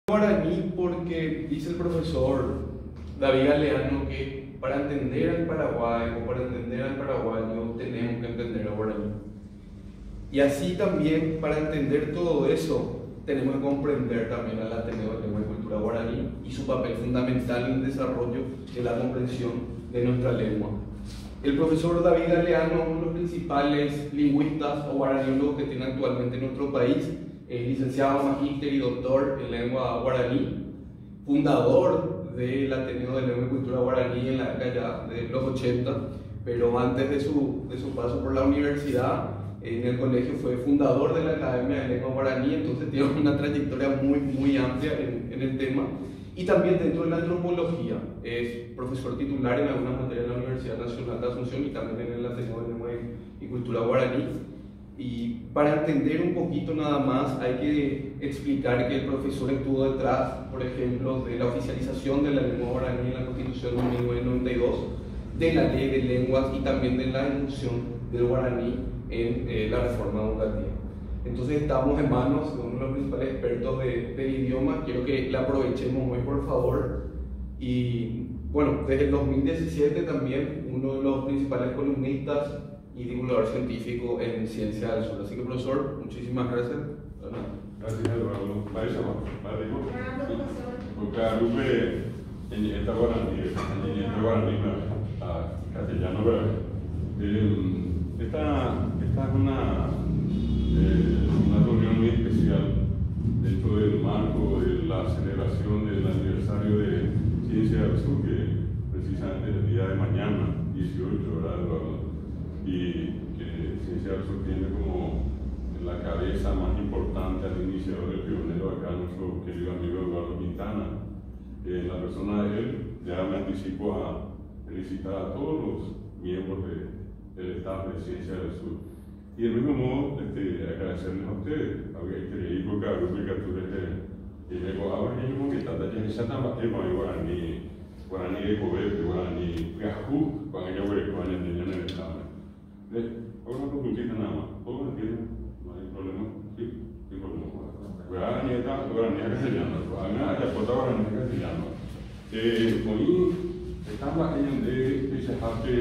Guaraní porque dice el profesor David Galeano que para entender al Paraguay o para entender al paraguayo tenemos que entender al guaraní. Y así también para entender todo eso tenemos que comprender también al Ateneo de Lengua y Cultura Guaraní y su papel fundamental en el desarrollo de la comprensión de nuestra lengua. El profesor David Galeano, uno de los principales lingüistas o guaraniólogos que tiene actualmente en nuestro país, es licenciado, magíster y doctor en lengua guaraní, fundador del Ateneo de Lengua y Cultura Guaraní en la década de los 80, pero antes de su paso por la universidad, en el colegio fue fundador de la Academia de Lengua Guaraní, entonces tiene una trayectoria muy amplia en el tema. Y también dentro de la antropología, es profesor titular en algunas materias de la Universidad Nacional de Asunción y también en el Ateneo de Lengua y Cultura Guaraní. Y para entender un poquito nada más hay que explicar que el profesor estuvo detrás, por ejemplo, de la oficialización de la lengua guaraní en la Constitución de 1992, de la Ley de Lenguas y también de la inclusión del guaraní en la reforma educativa. Entonces estamos en manos de uno de los principales expertos del idioma. Quiero que la aprovechemos hoy, por favor. Y bueno, desde el 2017 también uno de los principales columnistas y divulgador científico en Ciencia del Sur. Así que, profesor, muchísimas gracias. Gracias, Eduardo. Porque a Lupe, en esta guaraní, castellano, esta es una reunión muy especial dentro del marco de la celebración del aniversario de Ciencia del Sur, que precisamente el día de mañana, 18, ¿verdad, Eduardo? Y que Ciencia del Sur tiene como la cabeza más importante al iniciador, el pionero acá, nuestro querido amigo Eduardo Quintana. En la persona de él, ya me anticipo a felicitar a todos los miembros del staff de Ciencia del Sur. Y del mismo modo, agradecerles a ustedes, que porque a Grupo Capture y luego ahora mismo que está ya tan tema de guaraní de Covete, guaraní Gajú, cuando yo voy a enseñar en el estado. Ahora una consultita nada más, ¿todos entienden? No hay problema, sí, sin problema. Guaraní castellano, la cosa guaraní castellano. Hoy estamos en de Chajate,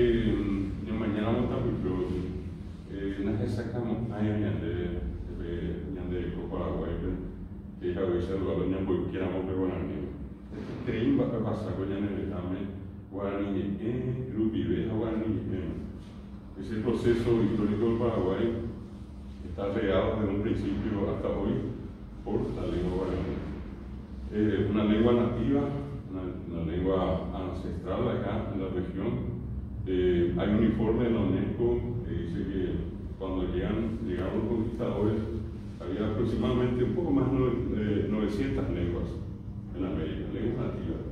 mañana vamos a estar no es exactamente de Paraguay, que a veces los niños queramos de guaraní. Creí que pasa con el examen guaraní, grupi, guaraní. Ese proceso histórico del Paraguay está regado desde un principio hasta hoy por la lengua guaraní. Una lengua nativa, una lengua ancestral acá en la región. Hay un informe de la UNESCO que dice que cuando llegaron los conquistadores había aproximadamente un poco más de 900 lenguas en América, lenguas nativas.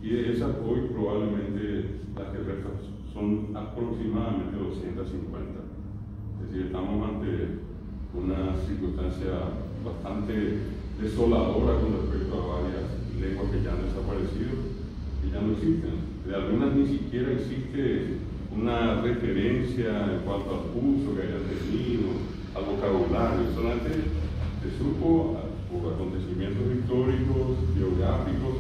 Y de esas hoy probablemente las que restan son aproximadamente 250. Es decir, estamos ante una circunstancia bastante desoladora con respecto a varias lenguas que ya han desaparecido y ya no existen. De algunas ni siquiera existe una referencia en cuanto al uso que hayan tenido, al vocabulario, solamente se supo por acontecimientos históricos, geográficos,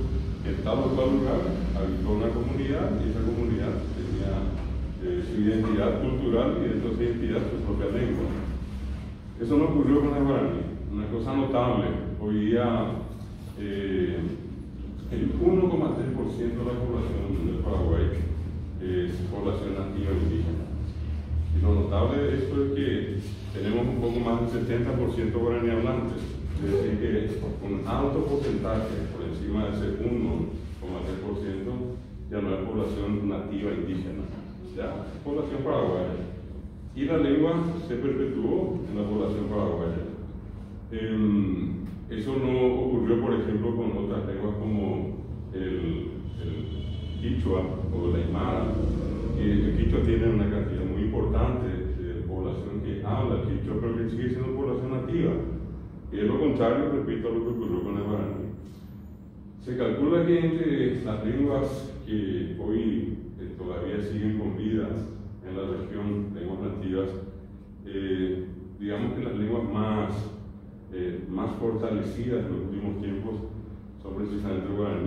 que en tal o cual lugar habitó una comunidad y esa comunidad tenía su identidad cultural y dentro de esa identidad su propia lengua. Eso no ocurrió con el guaraní, una cosa notable. Hoy día el 1,3% de la población del Paraguay es población nativa indígena. Y lo notable de esto es que tenemos un poco más del 70% guaraní hablantes, es decir, que un alto porcentaje, por encima de ese 1,3%, ya no es población nativa indígena, ya es población paraguaya. Y la lengua se perpetuó en la población paraguaya. Eso no ocurrió, por ejemplo, con otras lenguas como el quichua o la aymara. El quichua tiene una cantidad muy importante de población que habla el quichua, pero que sigue siendo población nativa. Y es lo contrario, repito, a lo que ocurrió con el guaraní. Se calcula que entre las lenguas que hoy todavía siguen con vida en la región, lenguas nativas, digamos que las lenguas más fortalecidas en los últimos tiempos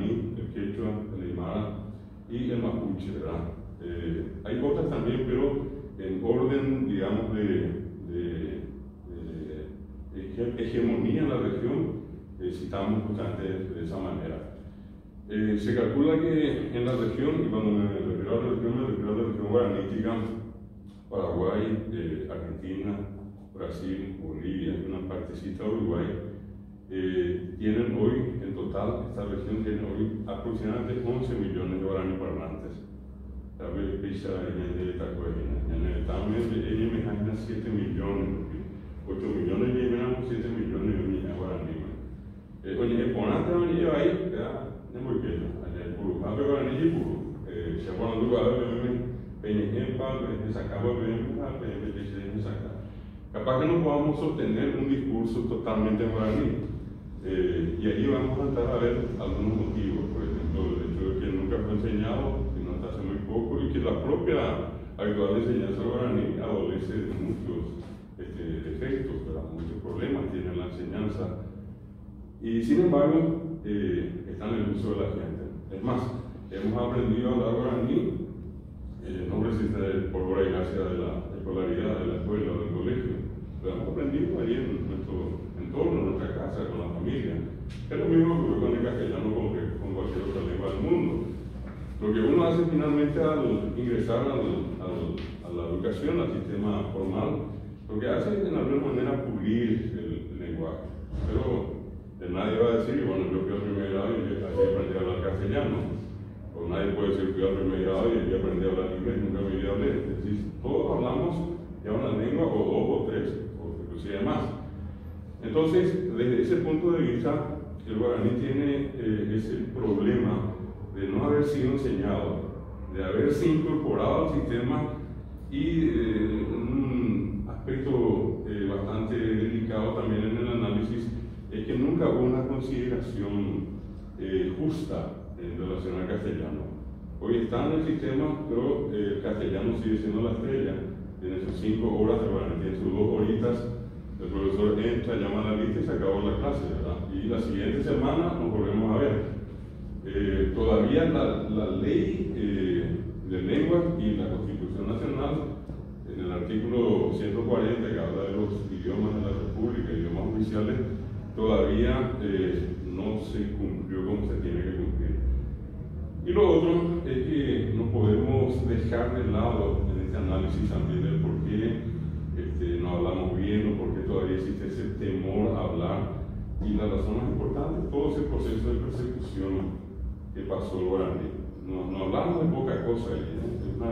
guaraní, el quechua, el aymara y el mapuche, ¿verdad? Hay otras también, pero en orden, digamos, de hegemonía en la región, citamos justamente de esa manera. Se calcula que en la región, y cuando me refiero a la región, me refiero a la región guaranítica, Paraguay, Argentina, Brasil, Bolivia y una partecita de Uruguay, tienen hoy, en total, esta región tiene hoy aproximadamente 11 millones de guaraní parlantes. También pisa en el Tacuena, en el también ellos me ganan 7 millones, 8 millones y me 7 millones de guaraní. Oye, el ponante no lleva ahí, es muy bien, allá el puro, más que guaraní y puro. Se ponen lugar de Peñejepa, de Sacaba, de Sacaba. Capaz que no podamos sostener un discurso totalmente guaraní. Y ahí vamos a entrar a ver algunos motivos, por ejemplo, el hecho de que nunca fue enseñado, que no está hace muy poco, y que la propia actual enseñanza guaraní adolece de muchos defectos, muchos problemas tiene la enseñanza. Y sin embargo, está en el uso de la gente. Es más, hemos aprendido a hablar guaraní, no resiste por obra y gracia de la escolaridad de la escuela o del colegio, pero hemos aprendido ahí en nuestro entorno, en nuestra casa, con la familia. Es lo mismo que con el castellano con cualquier otra lengua del mundo. Lo que uno hace finalmente al ingresar a la educación, al sistema formal, lo que hace es en alguna manera pulir el lenguaje. Pero nadie va a decir, bueno, yo fui al primer grado y aprendí a hablar castellano. O nadie puede decir, fui al primer grado y aprendí a hablar inglés, nunca me hablé. Es decir, todos hablamos ya una lengua o dos o tres, o inclusive más. Entonces, desde ese punto de vista, el guaraní tiene ese problema de no haber sido enseñado, de haberse incorporado al sistema y un aspecto bastante delicado también en el análisis es que nunca hubo una consideración justa en relación al castellano. Hoy está en el sistema, pero el castellano sigue siendo la estrella. Tiene sus 5 horas de guaraní, tiene sus 2 horitas. El profesor entra, llama a la lista y se acabó la clase, ¿verdad? Y la siguiente semana nos volvemos a ver. Todavía la ley de lenguas y la Constitución Nacional, en el artículo 140, que habla de los idiomas de la República, idiomas oficiales, todavía no se cumplió como se tiene que cumplir. Y lo otro es que no podemos dejar de lado en este análisis también el por qué no hablamos bien o por qué todavía existe ese temor a hablar. Y la razón más importante es todo ese proceso de persecución que pasó el guaraní. No hablamos de poca cosa, es uno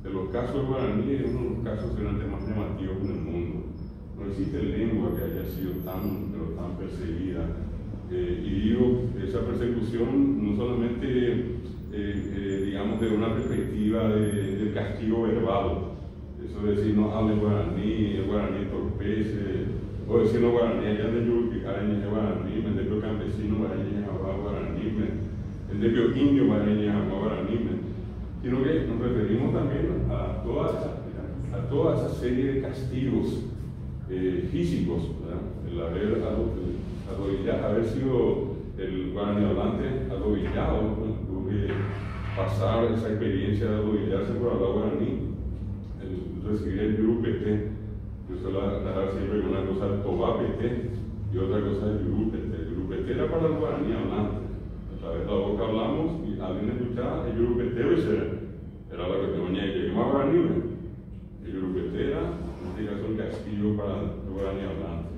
de los casos del guaraní, es uno de los casos seguramente más llamativos en el mundo. No existe lengua que haya sido tan perseguida. Y digo, esa persecución no solamente, digamos, de una perspectiva del castigo verbal, eso de decir no hable guaraní, el guaraní entorpece, o decir no guaraní, allá de Yuki, araña guaraní, me debio campesino, araña guaraní, el debio indio, araña guaraní, sino que nos referimos también a toda esa serie de castigos físicos, ¿verdad? El haber sido el guaraní hablante arrodillado, ¿no? Tuvo que pasar esa experiencia de arrodillarse por hablar guaraní, recibir el yurupete. Yo suelo aclarar siempre que una cosa es tobapete y otra cosa es yurupete. El yurupete era para el guaraní hablante. A través de la boca hablamos y alguien escuchaba el yurupete, era la que venía y más guaraní. El yurupete era, en este caso, un castigo para el guaraní hablante.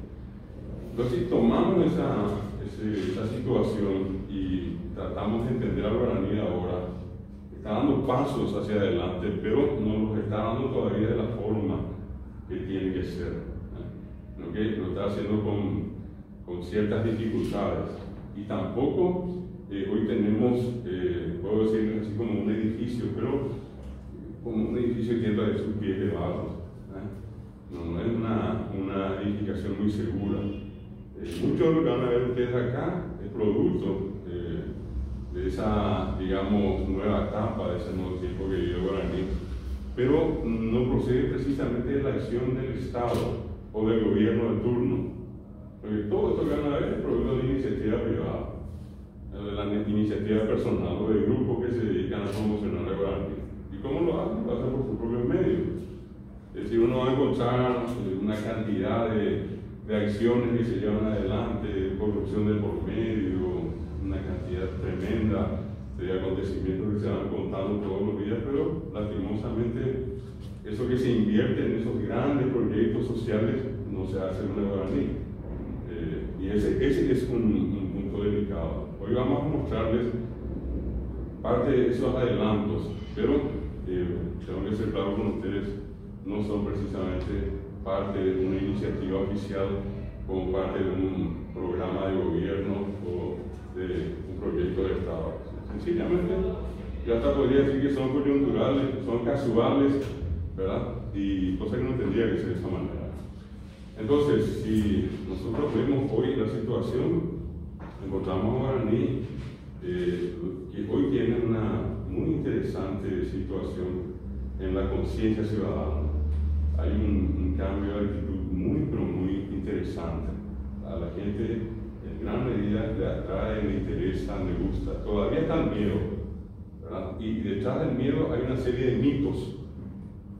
Entonces, si tomamos esa situación y tratamos de entender al guaraní ahora, está dando pasos hacia adelante, pero no los está dando todavía de la forma que tiene que ser, ¿no? Que lo está haciendo con ciertas dificultades. Y tampoco hoy tenemos, puedo decir así como un edificio, pero como un edificio que tiene de sus pies elevados. No es una edificación muy segura. Mucho de lo que van a ver ustedes acá es producto de esa, digamos, nueva etapa, de ese nuevo tiempo que vive Guaraní, pero no procede precisamente de la acción del Estado o del gobierno de turno, porque todo esto que van a ver es producto de iniciativa privada, de la iniciativa iniciativa personal o de grupos que se dedican a promocionar el guaraní. ¿Y cómo lo hacen? Lo hacen por sus propios medios. Es decir, uno va a encontrar una cantidad de acciones que se llevan adelante, corrupción de por medio, una cantidad tremenda de acontecimientos que se van contando todos los días, pero lastimosamente eso que se invierte en esos grandes proyectos sociales no se hace en el guaraní. Y ese es un punto delicado. Hoy vamos a mostrarles parte de esos adelantos, pero tengo que ser claro con ustedes, no son precisamente parte de una iniciativa oficial como parte de un programa de gobierno o de un proyecto de Estado. Sencillamente, yo hasta podría decir que son coyunturales, son casuales, ¿verdad? Y cosa que no tendría que ser de esa manera. Entonces, si nosotros vemos hoy la situación, encontramos a guaraní que hoy tiene una muy interesante situación en la conciencia ciudadana. Hay un cambio de actitud pero muy interesante. A la gente en gran medida le atrae, le interesa, le gusta. Todavía está el miedo, ¿verdad? Y detrás del miedo hay una serie de mitos.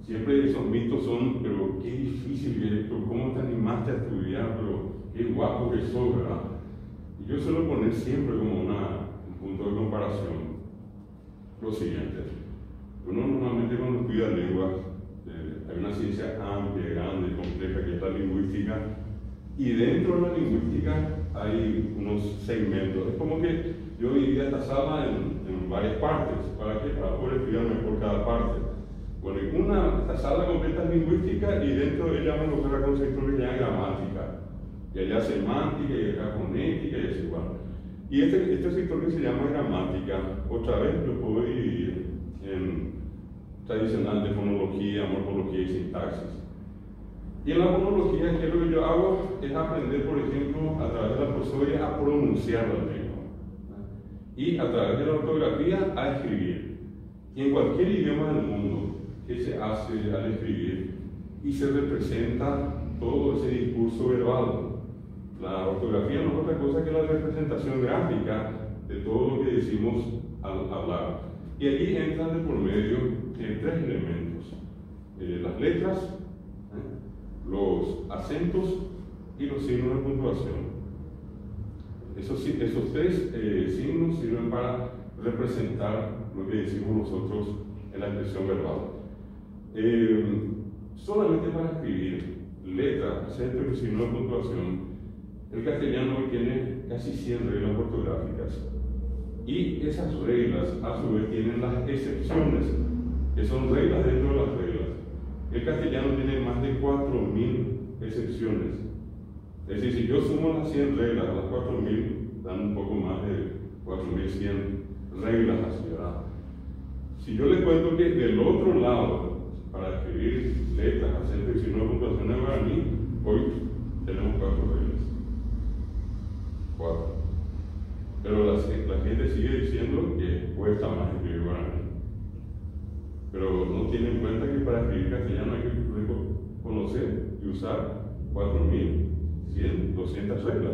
Siempre esos mitos son, pero qué difícil que es, cómo te animaste a estudiar, pero qué guapo que sos, ¿verdad? Y yo suelo poner siempre como un punto de comparación lo siguiente. Uno normalmente cuando estudia lenguas, hay una ciencia amplia, grande, compleja que es la lingüística, y dentro de la lingüística hay unos segmentos. Es como que yo dividí esta sala en varias partes. ¿Para qué? Para poder estudiar mejor cada parte. Bueno, esta sala completa es lingüística y dentro de ella vamos a usar un sector que se llama gramática, y allá semántica, y acá fonética, y así igual. Y este sector que se llama gramática, otra vez lo puedo dividir en tradicional de fonología, morfología y sintaxis. Y en la fonología, ¿qué es lo que yo hago? Es aprender, por ejemplo, a través de la prosodia a pronunciar la lengua, y a través de la ortografía a escribir. Y en cualquier idioma del mundo, ¿qué se hace al escribir? Y se representa todo ese discurso verbal. La ortografía no es otra cosa que la representación gráfica de todo lo que decimos al hablar. Y allí entran de por medio tres elementos: las letras, los acentos y los signos de puntuación. Esos tres signos sirven para representar lo que decimos nosotros en la expresión verbal. Solamente para escribir letra, acento y signo de puntuación, el castellano tiene casi 100 reglas ortográficas. Y esas reglas, a su vez, tienen las excepciones, que son reglas dentro de las reglas. El castellano tiene más de 4.000 excepciones. Es decir, si yo sumo las 100 reglas a las 4.000, dan un poco más de 4.100 reglas así, ¿verdad? Si yo les cuento que del otro lado, para escribir letras, acentos y signos de puntuación en guaraní, hoy tenemos 4 reglas. 4. Pero la gente sigue diciendo que cuesta más escribir guaraní. Pero no tiene en cuenta que para escribir castellano hay que conocer y usar 4.100, 200 reglas,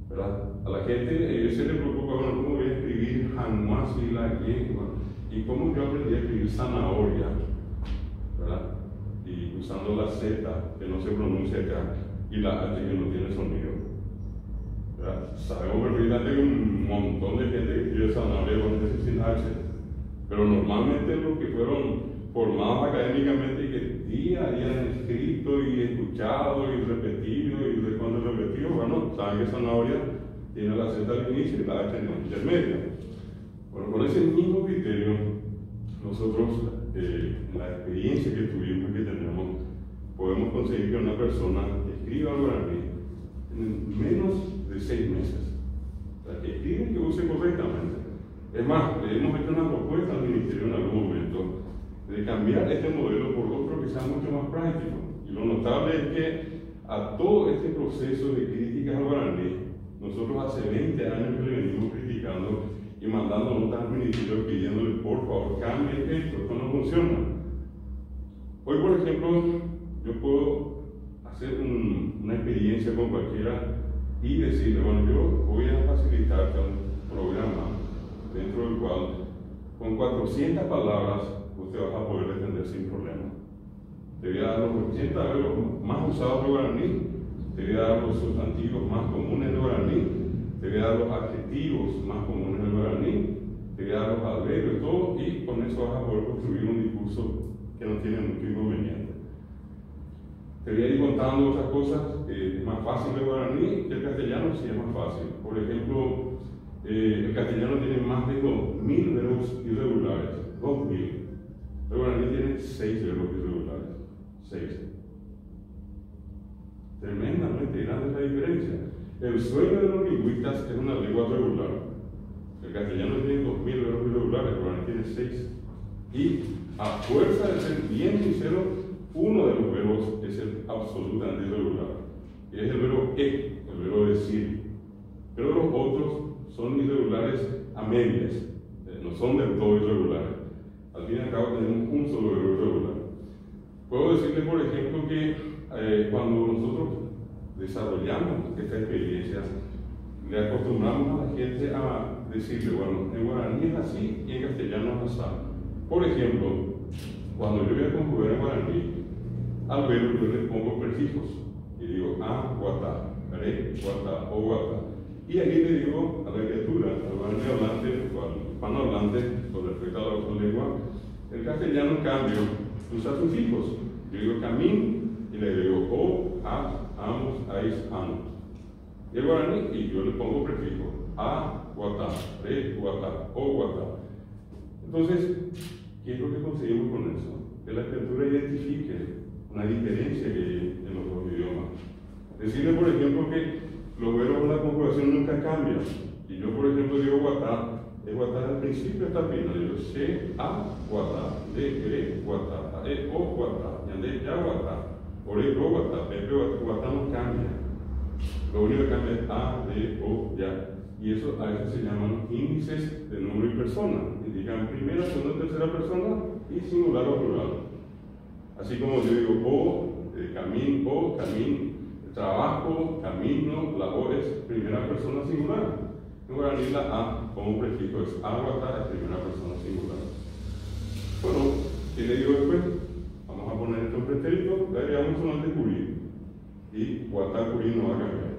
¿verdad? A la gente se le preocupa, bueno, ¿cómo voy a escribir januás y la lengua? ¿Y cómo yo aprendí a escribir zanahoria? ¿Verdad? Y usando la Z, que no se pronuncia acá, y la H, que no tiene sonido. ¿Verdad? Sabemos perfectamente que un montón de gente que escribe zanahoria con S sin H, pero normalmente los que fueron formados académicamente y que día a día han escrito y escuchado y repetido y repetido, bueno, saben que zanahoria tiene la Z al inicio y la H en la intermedia. Bueno, con ese mismo criterio, nosotros, en la experiencia que tuvimos y que tenemos, podemos conseguir que una persona escriba guaraní en menos de 6 meses. O sea, que escriba y que use correctamente. Es más, le hemos hecho una propuesta al Ministerio en algún momento de cambiar este modelo por otro que sea mucho más práctico. Y lo notable es que a todo este proceso de críticas al guaraní, nosotros hace 20 años que le venimos criticando y mandando notas al ministerio pidiéndole por favor cambien esto no funciona. Hoy, por ejemplo, yo puedo hacer una experiencia con cualquiera y decirle, bueno, yo voy a facilitarte un programa con 400 palabras usted va a poder defender sin problema. Te voy a dar los coeficientes más usados de guaraní, te voy a dar los sustantivos más comunes de guaraní, te voy a dar los adjetivos más comunes del guaraní, te voy a dar los adverbios, todo, y con eso vas a poder construir un discurso que no tiene mucho inconveniente. Te voy a ir contando otras cosas. Es más fácil el guaraní que el castellano, sí es más fácil. Por ejemplo, el castellano tiene más de 2000 verbos irregulares. 2000. El guaraní tiene 6 verbos irregulares. 6. Tremendamente grande la diferencia. El sueño de los lingüistas es una lengua regular. El castellano tiene 2000 verbos irregulares, el guaraní tiene 6. Y a fuerza de ser bien sincero, uno de los verbos es el absolutamente irregular, y es el verbo el verbo decir. Pero los otros son irregulares a medias, no son del todo irregulares. Al fin y al cabo tenemos un solo verbo irregular. Puedo decirle, por ejemplo, que cuando nosotros desarrollamos esta experiencia, le acostumbramos a la gente a decirle, bueno, en guaraní es así y en castellano es así. Por ejemplo, cuando yo voy a conjugar en guaraní, al verbo yo le pongo prefijos y digo guatá, re, guatá o guatá. Y aquí le digo a la criatura, al guaraní hablante o al hispanohablante, con respecto a la otra lengua, el castellano en cambio usa sufijos. Yo digo camín y le digo o, amos, ais, amos. Y el guaraní, y yo le pongo prefijo guatá, re, guatá o guatá. Entonces, ¿qué es lo que conseguimos con eso? Que la criatura identifique una diferencia que hay en los dos idiomas. Decirle, por ejemplo, que los verbos de la conjugación nunca cambian. Y yo, por ejemplo, digo guatá, es guatá al principio hasta el final. Yo sé guatá, de, guatá, o guatá, yande, ya guatá, ore, go guatá, pepe, guatá no cambia. Lo único que cambia es de, o, ya. Y eso a veces se llaman índices de número y persona. Indican primera, segunda, tercera persona y singular o plural. Así como yo digo camín, trabajo, camino, la O es primera persona singular. En guaraní la A como prefijo es guatá, es primera persona singular. Bueno, ¿qué le digo después? Vamos a poner esto en pretérito, le agregamos un antecurí. Y guatacurí no va a cambiar.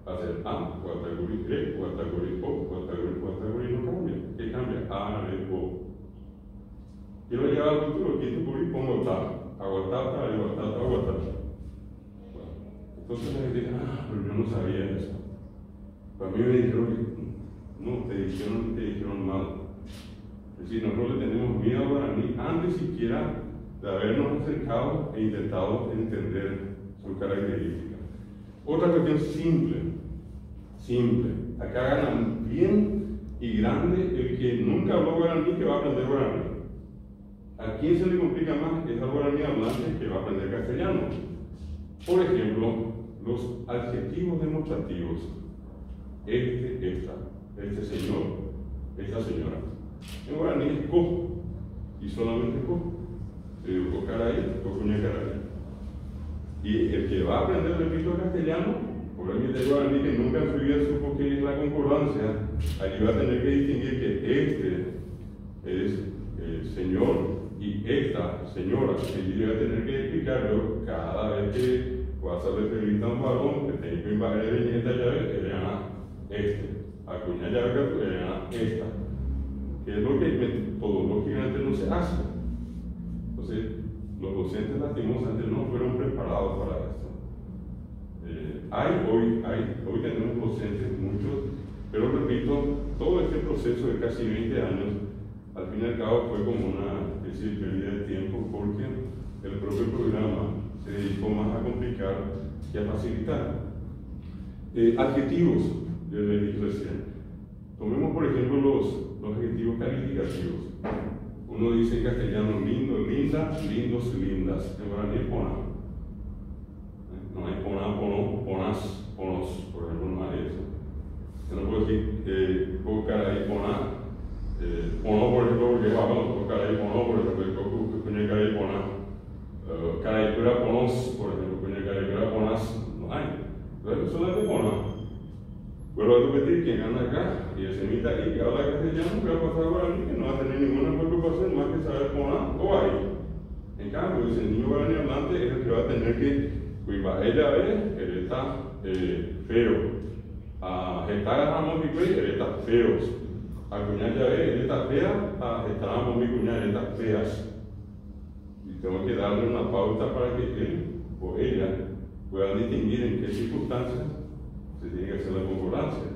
Va a ser guatacurí, guatacurí, guatacurí no cambia. ¿Qué cambia? O. Quiero llegar al futuro, aquí tu curí pongo aguatata. Entonces la gente dice, pero yo no sabía eso. Para mí me dijeron que no, te dijeron mal. Es decir, nosotros le tenemos miedo al guaraní antes siquiera de habernos acercado e intentado entender sus características. Otra cuestión simple. Acá ganan bien y grande el que nunca habló guaraní que va a aprender guaraní. ¿A quién se le complica más? Es al guaraní hablante que va a aprender castellano. Por ejemplo, los adjetivos demostrativos. Este señor, esta señora. En guaraní es co, y solamente co. Se digo cocaray, cocuñacaray. Y el que va a aprender, repito, castellano, probablemente el guaraní que nunca en su vida supo qué es la concordancia, allí va a tener que distinguir que este es el señor y esta señora. Y yo voy a tener que explicarlo cada vez que vas a referirte a un varón que tiene que invadir en esta llave, que le llama acuña llave que le llama esta, que es lo que metodológicamente no se hace. Entonces, los docentes lastimosamente no fueron preparados para esto. Hoy tenemos docentes, muchos, pero repito, todo este proceso de casi 20 años, al fin y al cabo fue como una especie de pérdida de tiempo, porque el propio programa se dedicó más a complicar que a facilitar. Adjetivos, yo les dije recién. Tomemos por ejemplo los adjetivos calificativos. Uno dice en castellano lindo, linda, lindos, lindas. En guaraní es pona. No hay pona, pono, ponas, ponos, por ejemplo, no hay eso. Yo no puedo decir cocaray, pona. Pono, por ejemplo, porque vamos, cocaray, pono, por ejemplo, coñacaray, pona. Caraicura, ponos, por ejemplo, coñacaray, ponas, no hay. Entonces, solamente pona. Vuelvo a repetir, quien anda acá y el semita aquí que habla castellano, que va a pasar guaraní, que no va a tener ningún que saber poner o ahí. En cambio, ese niño guaraní hablante es el que va a tener que, cuidar ella ve, él está feo. A gestar a Ramón y Cuey, él está feos. A cuñar ya ve, él está fea, a gestar a Ramón y cuñar, él está feas. Y tengo que darle una pauta para que él o ella puedan distinguir en qué circunstancias se tiene que hacer la concordancia,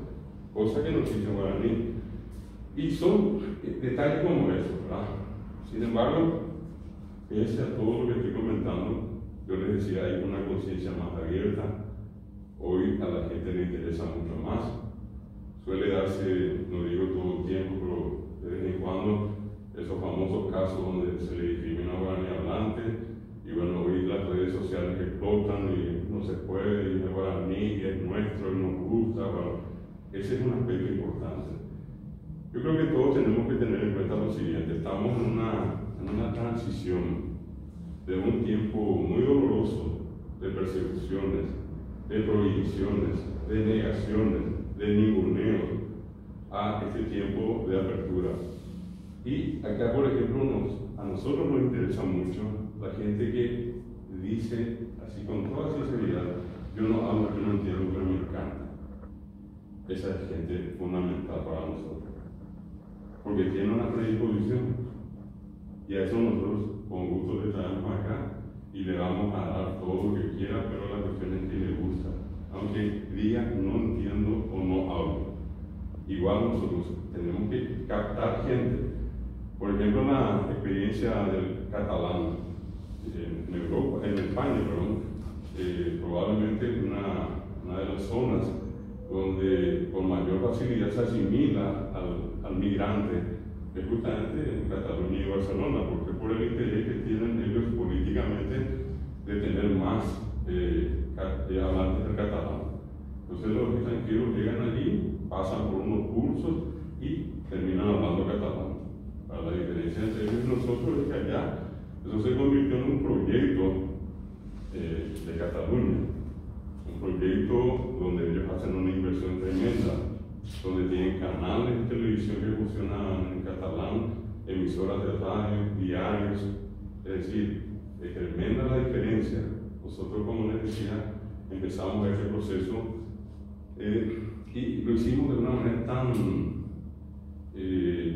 cosa que no existe en guaraní. Y son detalles como eso, ¿verdad? Sin embargo, pese a todo lo que estoy comentando, yo les decía, hay una conciencia más abierta. Hoy a la gente le interesa mucho más. Suele darse, no digo todo el tiempo, pero de vez en cuando, esos famosos casos donde se le discrimina a guaraní hablante. Y bueno, hoy las redes sociales explotan y no se puede, y el guaraní es nuestro y nos gusta. Bueno, ese es un aspecto importante. Yo creo que todos tenemos que tener en cuenta lo siguiente: estamos en una transición de un tiempo muy doloroso de persecuciones, de prohibiciones, de negaciones, de ninguneo, a este tiempo de apertura. Y acá, por ejemplo, a nosotros nos interesa mucho la gente que dice, así con toda sinceridad, yo no hablo, yo no entiendo, pero me encanta. Esa es gente fundamental para nosotros, porque tiene una predisposición, y a eso nosotros con gusto le traemos acá y le vamos a dar todo lo que quiera, pero la cuestión es que le gusta, aunque diga no entiendo o no hablo. Igual nosotros tenemos que captar gente. Por ejemplo, la experiencia del catalán en Europa, en España, probablemente una de las zonas donde con mayor facilidad se asimila al migrante es justamente en Cataluña y Barcelona, porque por el interés que tienen ellos políticamente de tener más hablantes del catalán. Entonces los extranjeros llegan allí, pasan por unos cursos y terminan hablando catalán. Para la diferencia entre ellos y nosotros es que allá eso se convirtió en un proyecto de Cataluña, un proyecto donde ellos hacen una inversión tremenda, donde tienen canales de televisión que funcionan en catalán, emisoras de radio, diarios. Es decir, es tremenda la diferencia. Nosotros, como les decía, empezamos este proceso y lo hicimos de una manera tan, yo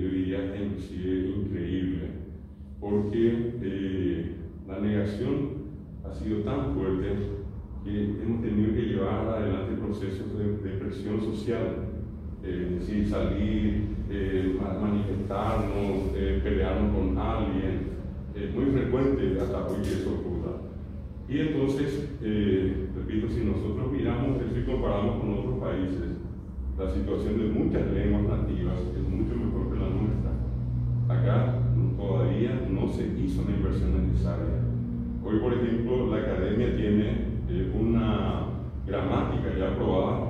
diría que inclusive increíble, porque la negación ha sido tan fuerte que hemos tenido que llevar adelante procesos de presión social. Es decir, salir, manifestarnos, pelearnos con alguien. Es muy frecuente hasta hoy que eso ocurra. Y entonces, repito, si nosotros miramos esto y comparamos con otros países, la situación de muchas lenguas nativas es mucho mejor que la nuestra. Acá todavía no se hizo la inversión necesaria. Hoy, por ejemplo, la academia tiene una gramática ya aprobada,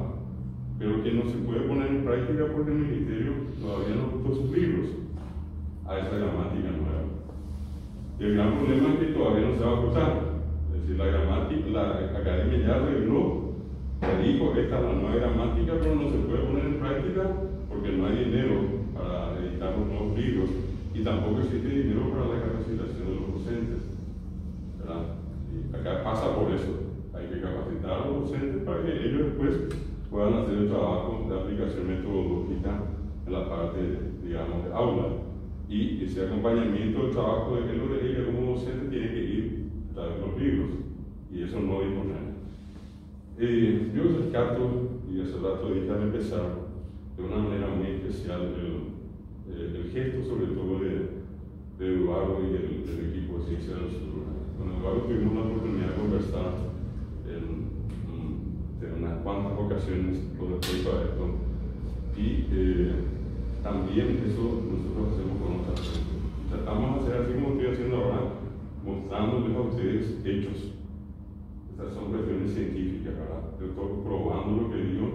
pero que no se puede poner en práctica porque el ministerio todavía no puso sus libros a esa gramática nueva. Y el gran problema es que todavía no se va a usar. Es decir, la academia ya arregló, ya dijo, esta es la nueva gramática, pero no se puede poner en práctica porque no hay dinero para editar los nuevos libros y tampoco existe dinero para la capacitación de los docentes, ¿verdad? Y acá pasa por eso. Hay que capacitar a los docentes para que ellos después puedan hacer el trabajo de aplicación metodológica en la parte, digamos, de aula. Y ese acompañamiento del trabajo de él o de ella como docente tiene que ir a través de los libros, y eso no disponer. Yo rescato, y hace rato dije al empezar, de una manera muy especial el gesto, sobre todo de Eduardo y del equipo de Ciencia del Sur. Con Eduardo tuvimos la oportunidad de conversar en unas cuantas ocasiones con respecto a esto, y también eso nosotros hacemos con otras personas. Tratamos de hacer así como estoy haciendo ahora, mostrándoles a ustedes hechos. Estas son cuestiones científicas, ¿verdad? Yo estoy probando lo que digo,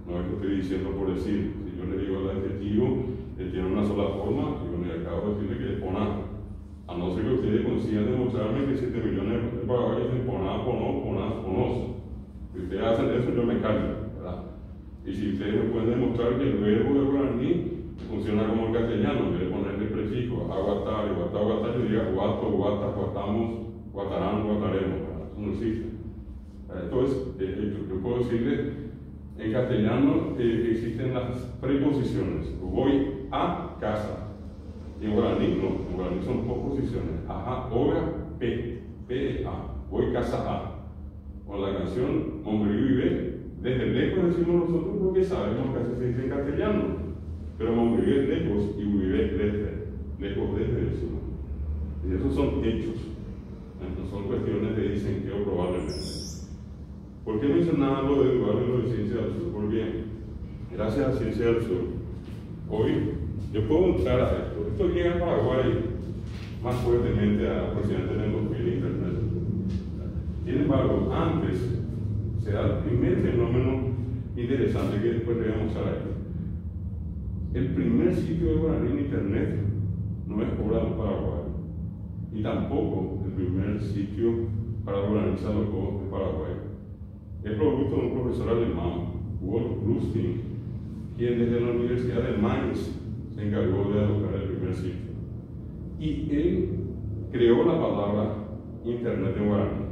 no es que estoy diciendo por decir. Si yo le digo al adjetivo, tiene una sola forma, y bueno, y acabo de decirle que es poná. A no ser que ustedes consigan demostrarme que 7 millones de paraguayos en poná, ponó, ponás, ponós. Si ustedes hacen eso, yo me callo, ¿verdad? Y si ustedes me pueden demostrar que el verbo de guaraní funciona como el castellano, en vez de ponerle prefijo, aguatar, guato, guata, guatamos, guatarán, guataremos, ¿verdad? Eso no existe. Entonces, yo puedo decirle, en castellano existen las preposiciones. Voy a casa. Y en guaraní no, en guaraní son posposiciones. Ajá, oga, P, a. Voy casa a. Con la canción Hombre vive, desde lejos decimos nosotros porque sabemos que así se dice en castellano. Pero hombre vive lejos y vive desde. Lejos desde decimos. Y esos son hechos. No son cuestiones de dicen que o probablemente. ¿Por qué mencionaba lo de Eduardo y lo de Ciencia del Sur? Porque gracias a Ciencia del Sur, hoy yo puedo entrar a esto. Esto llega a Paraguay más fuertemente aproximadamente en el 2000 Internet. Sin embargo, antes se da el primer fenómeno interesante que después le voy a mostrar aquí. El primer sitio de guaraní en Internet no es obra de Paraguay. Y tampoco el primer sitio para organizar los juegos de Paraguay. Es producto de un profesor alemán, Wolf Lustig, quien desde la Universidad de Mainz se encargó de alojar el primer sitio. Y él creó la palabra Internet en guaraní.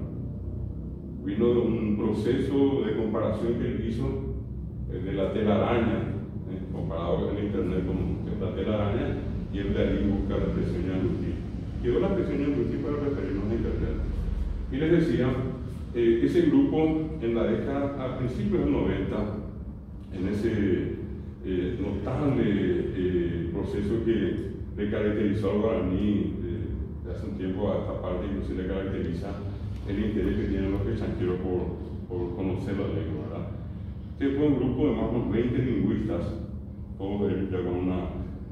Vino de un proceso de comparación que él hizo de la telaraña, comparado el Internet con la telaraña, y él de ahí busca la expresión yanguti. Quedó la expresión yanguti para referirnos a Internet. Y les decía, ese grupo en la década, a principios del 90, en ese notable proceso que le caracterizó al guaraní de hace un tiempo a esta parte, y no se le caracteriza el interés que tienen los extranjeros por conocer la lengua, ¿verdad? Este fue un grupo de más o menos 20 lingüistas, todos ya con una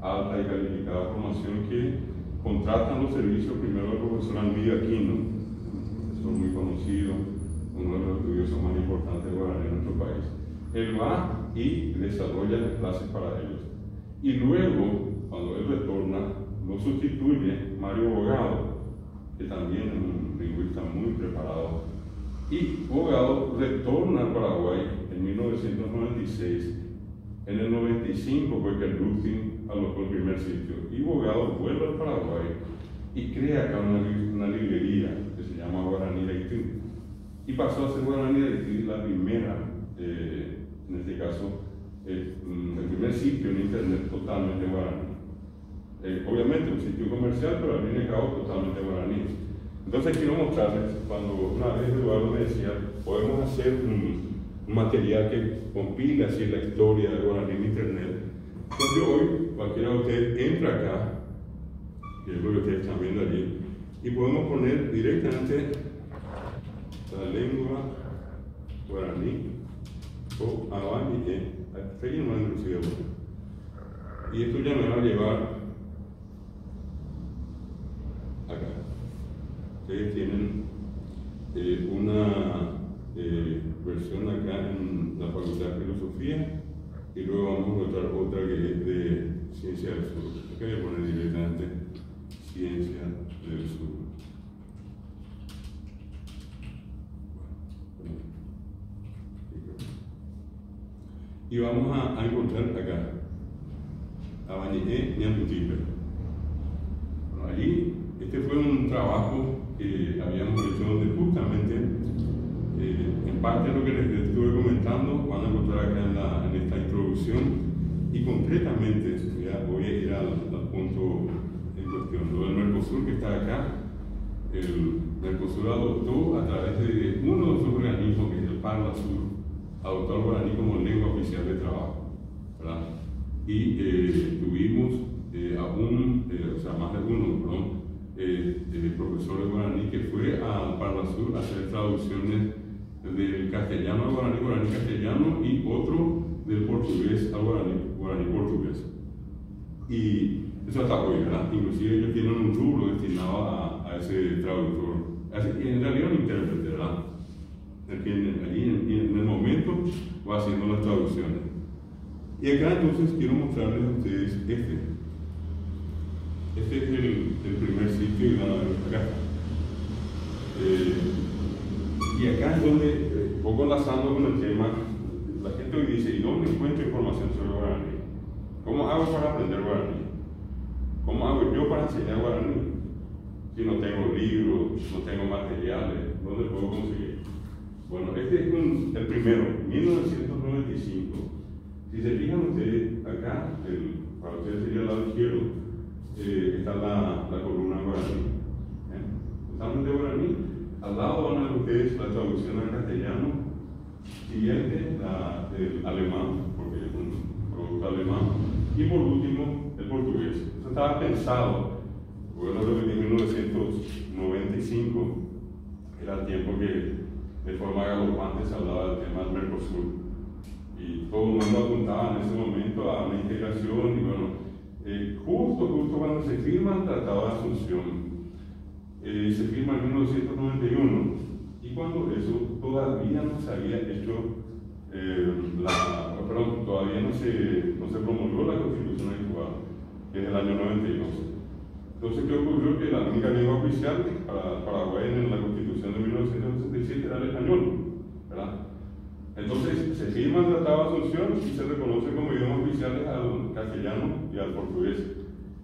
alta y calificada formación, que contratan los servicios primero del profesor Andy Aquino, profesor muy conocido, uno de los estudiosos más importantes de guaraní en nuestro país. Él va y desarrolla las clases para ellos. Y luego, cuando él retorna, lo sustituye Mario Bogado, que también es un lingüista muy preparado. Y Bogado retorna a Paraguay en 1996. En el 95 fue que Lustig alojó el primer sitio. Y Bogado vuelve al Paraguay y crea acá una librería que se llama Guaraní Haití. Y pasó a ser Guaraní Haití la primera, en este caso, el primer sitio en Internet totalmente guaraní. Obviamente un sitio comercial, pero al fin y al cabo totalmente guaraní. Entonces quiero mostrarles, cuando una vez Eduardo me decía, podemos hacer un material que compila así la historia de guaraní en Internet. Entonces hoy cualquiera de ustedes entra acá, que es lo que ustedes están viendo allí, y podemos poner directamente la lengua guaraní o abani, inclusive. Y esto ya me va a llevar acá. Ustedes tienen una versión acá en la Facultad de Filosofía, y luego vamos a encontrar otra que es de Ciencia del Sur. Acá voy a poner directamente Ciencia del Sur. Y vamos a encontrar acá Abanie Ñandutipe. Bueno, allí, este fue un trabajo que habíamos hecho donde justamente, en parte de lo que les estuve comentando, van a encontrar acá en esta introducción, y concretamente, ya voy a ir al punto en cuestión. Lo del Mercosur que está acá, el Mercosur adoptó a través de uno de sus organismos, que es el Parlasur, adoptó al guaraní como lengua oficial de trabajo, ¿verdad? Y tuvimos más de uno, profesor de guaraní que fue al Parlasur a hacer traducciones del castellano al guaraní, guaraní castellano, y otro del portugués al guaraní, guaraní portugués. Y eso hasta hoy, ¿verdad? Inclusive ellos tienen un rubro destinado a ese traductor, en realidad un intérprete, ¿verdad? Allí en el momento va haciendo las traducciones. Y acá entonces quiero mostrarles a ustedes este. Este es el primer sitio, y van a ver acá. Y acá es donde, un poco enlazando con el tema, la gente hoy dice, ¿y dónde encuentro información sobre guaraní? ¿Cómo hago para aprender guaraní? ¿Cómo hago yo para enseñar guaraní? si no tengo libros, no tengo materiales, ¿dónde puedo conseguir? Bueno, este es el primero, 1995. Si se fijan ustedes, acá, para ustedes sería el lado izquierdo, está la columna guaraní. Estamos de guaraní. Al lado van a ver ustedes la traducción al castellano. Siguiente, el alemán, porque es un producto alemán. Y por último, el portugués. Eso estaba pensado, bueno, en 1995, era el tiempo que de forma galopante se hablaba del tema del Mercosur. Y todo el mundo apuntaba en ese momento a una integración. Y bueno, justo cuando se firma el Tratado de Asunción, se firma en 1991, y cuando eso todavía no se había hecho, todavía no se promulgó la Constitución actual, que es del año 92. Entonces, ¿qué ocurrió? Que la única lengua oficial para Paraguay en la Constitución de 1967 era el español, ¿verdad? Entonces, se firma el Tratado de Asunción y se reconoce como idiomas oficiales al castellano y al portugués.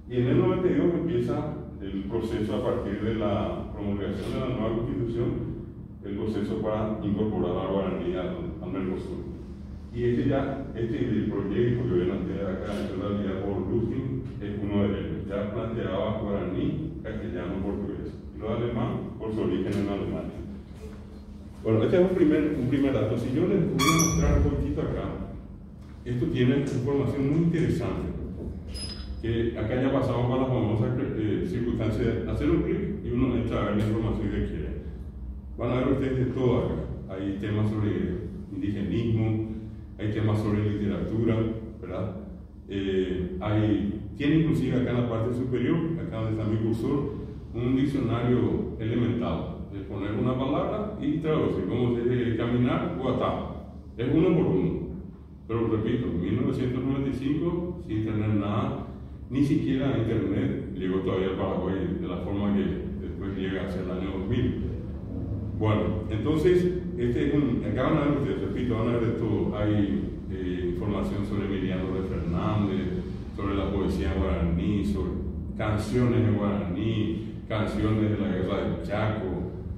Y en el 92 empieza el proceso, a partir de la promulgación de la nueva Constitución, el proceso para incorporar al guaraní al Mercosur. Y el proyecto que ven ustedes acá, en realidad por Lustig, es uno de ellos. Ya planteaba guaraní, castellano, portugués. Y lo alemán, por su origen en Alemania. Bueno, este es un primer dato. Si yo les voy a mostrar un poquito acá, esto tiene información muy interesante. Que acá ya pasamos para la famosa circunstancia de hacer un clic y uno entra a ver la información que quiere. Van a ver ustedes de todo acá. Hay temas sobre indigenismo, hay temas sobre literatura, ¿verdad? Tiene inclusive acá en la parte superior, acá donde está mi cursor, un diccionario elemental. De poner una palabra y traducir, como se dice, caminar o atar. Es uno por uno. Pero repito, en 1995, sin tener nada, ni siquiera Internet llegó todavía al Paraguay de la forma que después llega hacia el año 2000. Bueno, entonces, acá van a ver ustedes, repito, van a ver de todo. Hay información sobre Emiliano de Fernández, sobre la poesía guaraní, sobre canciones en guaraní, canciones de la guerra del Chaco,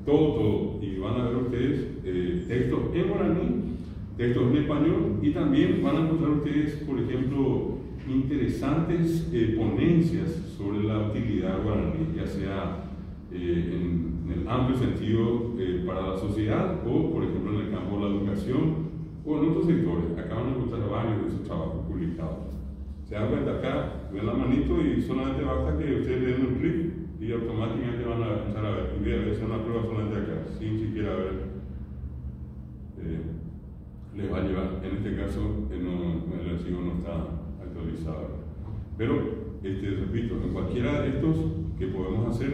todo. Y van a ver ustedes textos en guaraní, textos en español, y también van a encontrar ustedes, por ejemplo, interesantes ponencias sobre la utilidad guaraní, ya sea en el amplio sentido para la sociedad, o por ejemplo en el campo de la educación, o en otros sectores. Acá van a encontrar varios de esos trabajos publicados. Se dan cuenta acá, ven la manito y solamente basta que ustedes le den un clic y automáticamente van a empezar a ver. Y voy a hacer una prueba solamente acá, sin siquiera ver. Les va a llevar, en este caso el archivo no está actualizado. Pero, repito, en cualquiera de estos que podemos hacer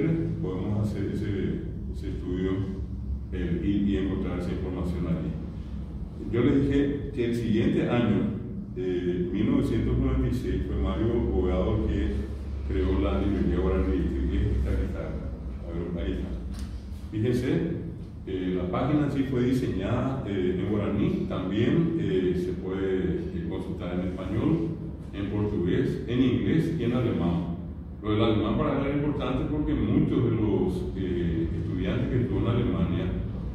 ese estudio y encontrar esa información allí. Yo les dije que el siguiente año, de 1996, fue Mario Bogado que creó la librería guaraní, y esta que está, ahí está. Fíjense, la página en sí fue diseñada en guaraní, también se puede consultar en español, en portugués, en inglés y en alemán. Lo del alemán para él es importante porque muchos de los estudiantes que estuvo en Alemania,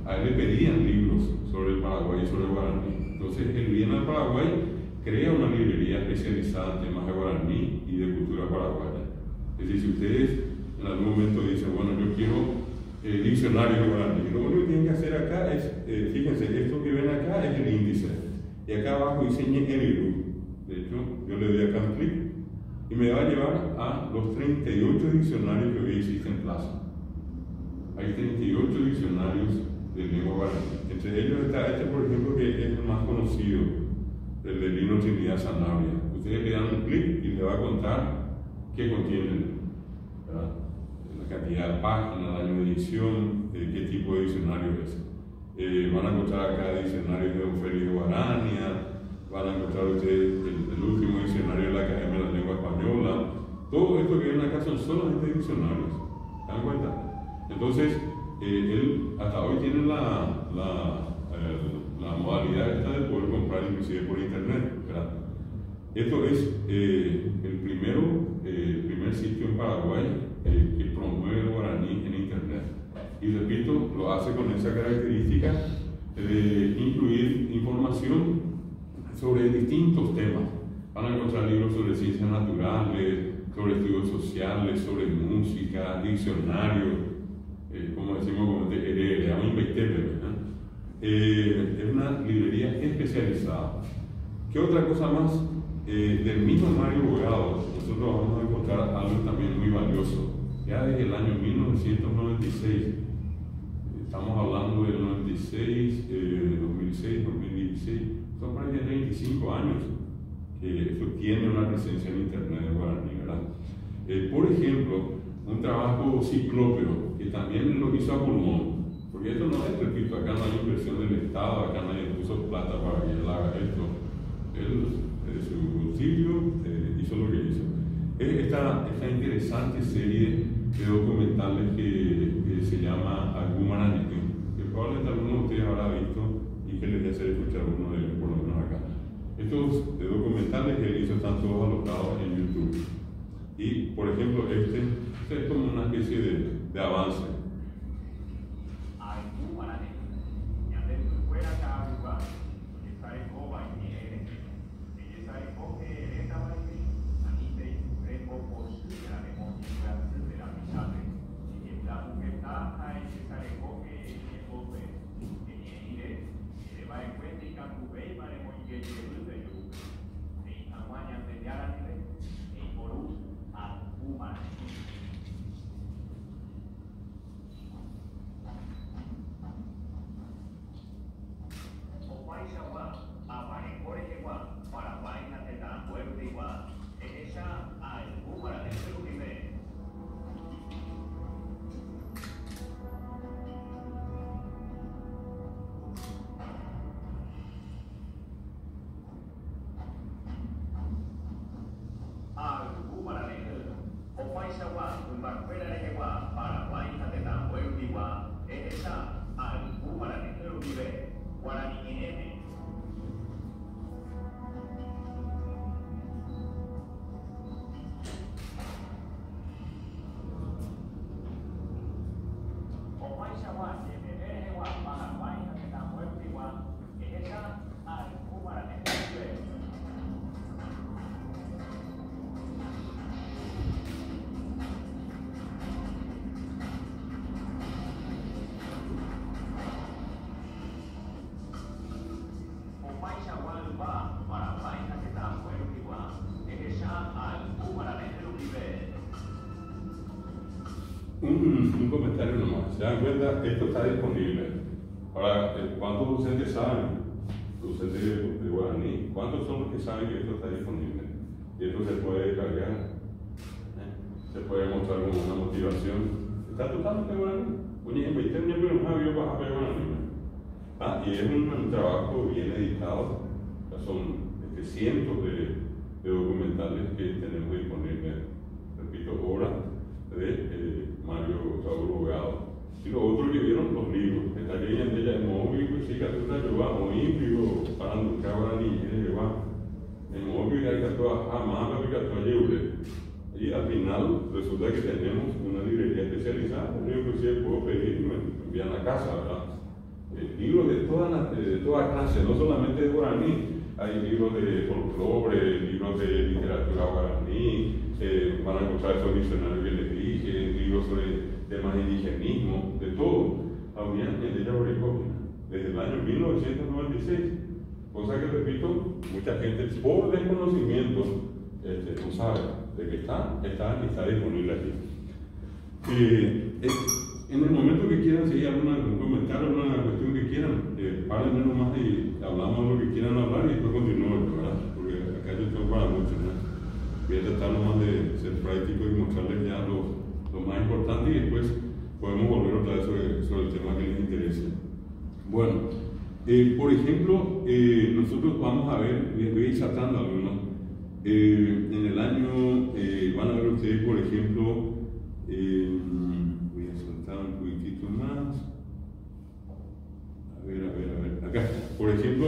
a él le pedían libros sobre el Paraguay y sobre el guaraní. Entonces él viene al Paraguay, crea una librería especializada en temas de guaraní y de cultura paraguaya. Es decir, si ustedes en algún momento dicen, bueno, yo quiero diccionario de guaraní, lo único que tienen que hacer acá es, fíjense, esto que ven acá es el índice, y acá abajo dice Ñeñelirú. De hecho, yo le doy acá un clic y me va a llevar a los 38 diccionarios que hoy existen en Plaza. Hay 38 diccionarios de lengua guaraní. Entre ellos está este, por ejemplo, que es el más conocido, el de Lino Trinidad Sanabria. Ustedes le dan un clic y le va a contar qué contiene, ¿verdad? La cantidad de páginas, el año de edición, qué tipo de diccionario es. Van a encontrar acá diccionarios de Don Félix Guarania, van a encontrar ustedes el último diccionario de la Academia de la Lengua Española. Todo esto que ven acá son solamente diccionarios. ¿Se dan cuenta? Entonces, él hasta hoy tiene la modalidad esta de poder comprar inclusive por internet, ¿verdad? Esto es el primer sitio en Paraguay que promueve el guaraní temas. Van a encontrar libros sobre ciencias naturales, sobre estudios sociales, sobre música, diccionarios, como decimos, es una librería especializada. ¿Qué otra cosa más? Del mismo Mario Bogado, nosotros vamos a encontrar algo también muy valioso. Ya desde el año 1996, estamos hablando del 96, 2006, 2016, son prácticamente 25 años que esto tiene una presencia en Internet de guaraní, ¿verdad? Por ejemplo, un trabajo ciclópeo que también lo hizo a pulmón, porque esto no es, repito, acá no hay inversión del Estado, acá nadie puso plata para que él haga esto. Él, de su bolsillo, hizo lo que hizo. Esta interesante serie de documentales que se llama Agumaraní, que probablemente alguno de ustedes habrá visto y que les voy a hacer escuchar uno de ellos, por lo menos acá. Estos documentales que él hizo están todos alocados en YouTube. Y, por ejemplo, este es como una especie de avance. Un comentario nomás. Se dan cuenta, esto está disponible. Ahora, ¿cuántos docentes saben? Docentes de guaraní. ¿Cuántos son los que saben que esto está disponible? Y esto se puede descargar. Se puede mostrar como una motivación. ¿Está totalmente guaraní? Oye, en 20 años no ha habido baja de guaraní. Y es un trabajo bien editado. Son cientos de documentales que tenemos disponibles. Repito, obras de Mario Saúl Bogado. Y lo otro que vieron los libros, esta que viene de ella es móvil, pues sí, que tú te llevas, o ímpido, para buscar ahora ni quiere llevar. En móvil hay que actuar jamás, hay que actuar libre. Y al final resulta que tenemos una librería especializada, yo inclusive puedo pedir y me envían a casa, ¿verdad? Libros de toda clase, no solamente de guaraní. Hay libros de folclore, libros de literatura guaraní, van a encontrar esos diccionarios que les dije, libros sobre temas de indigenismo, de todo. Habían en ella desde el año 1996, cosa que, repito, mucha gente por desconocimiento no sabe de que está disponible aquí. En el momento que quieran, si hay algún comentario, alguna cuestión que quieran, párenme nomás y hablamos de lo que quieran hablar y después continuamos, ¿verdad? Porque acá yo tengo para mucho, ¿no? Voy a tratar nomás de ser práctico y mostrarles ya lo más importante y después podemos volver otra vez sobre el tema que les interese. Bueno, por ejemplo, nosotros vamos a ver, les voy a ir saltando algunos. En el año, van a ver ustedes, por ejemplo, voy a soltar un poquitito más. A ver, acá. Por ejemplo,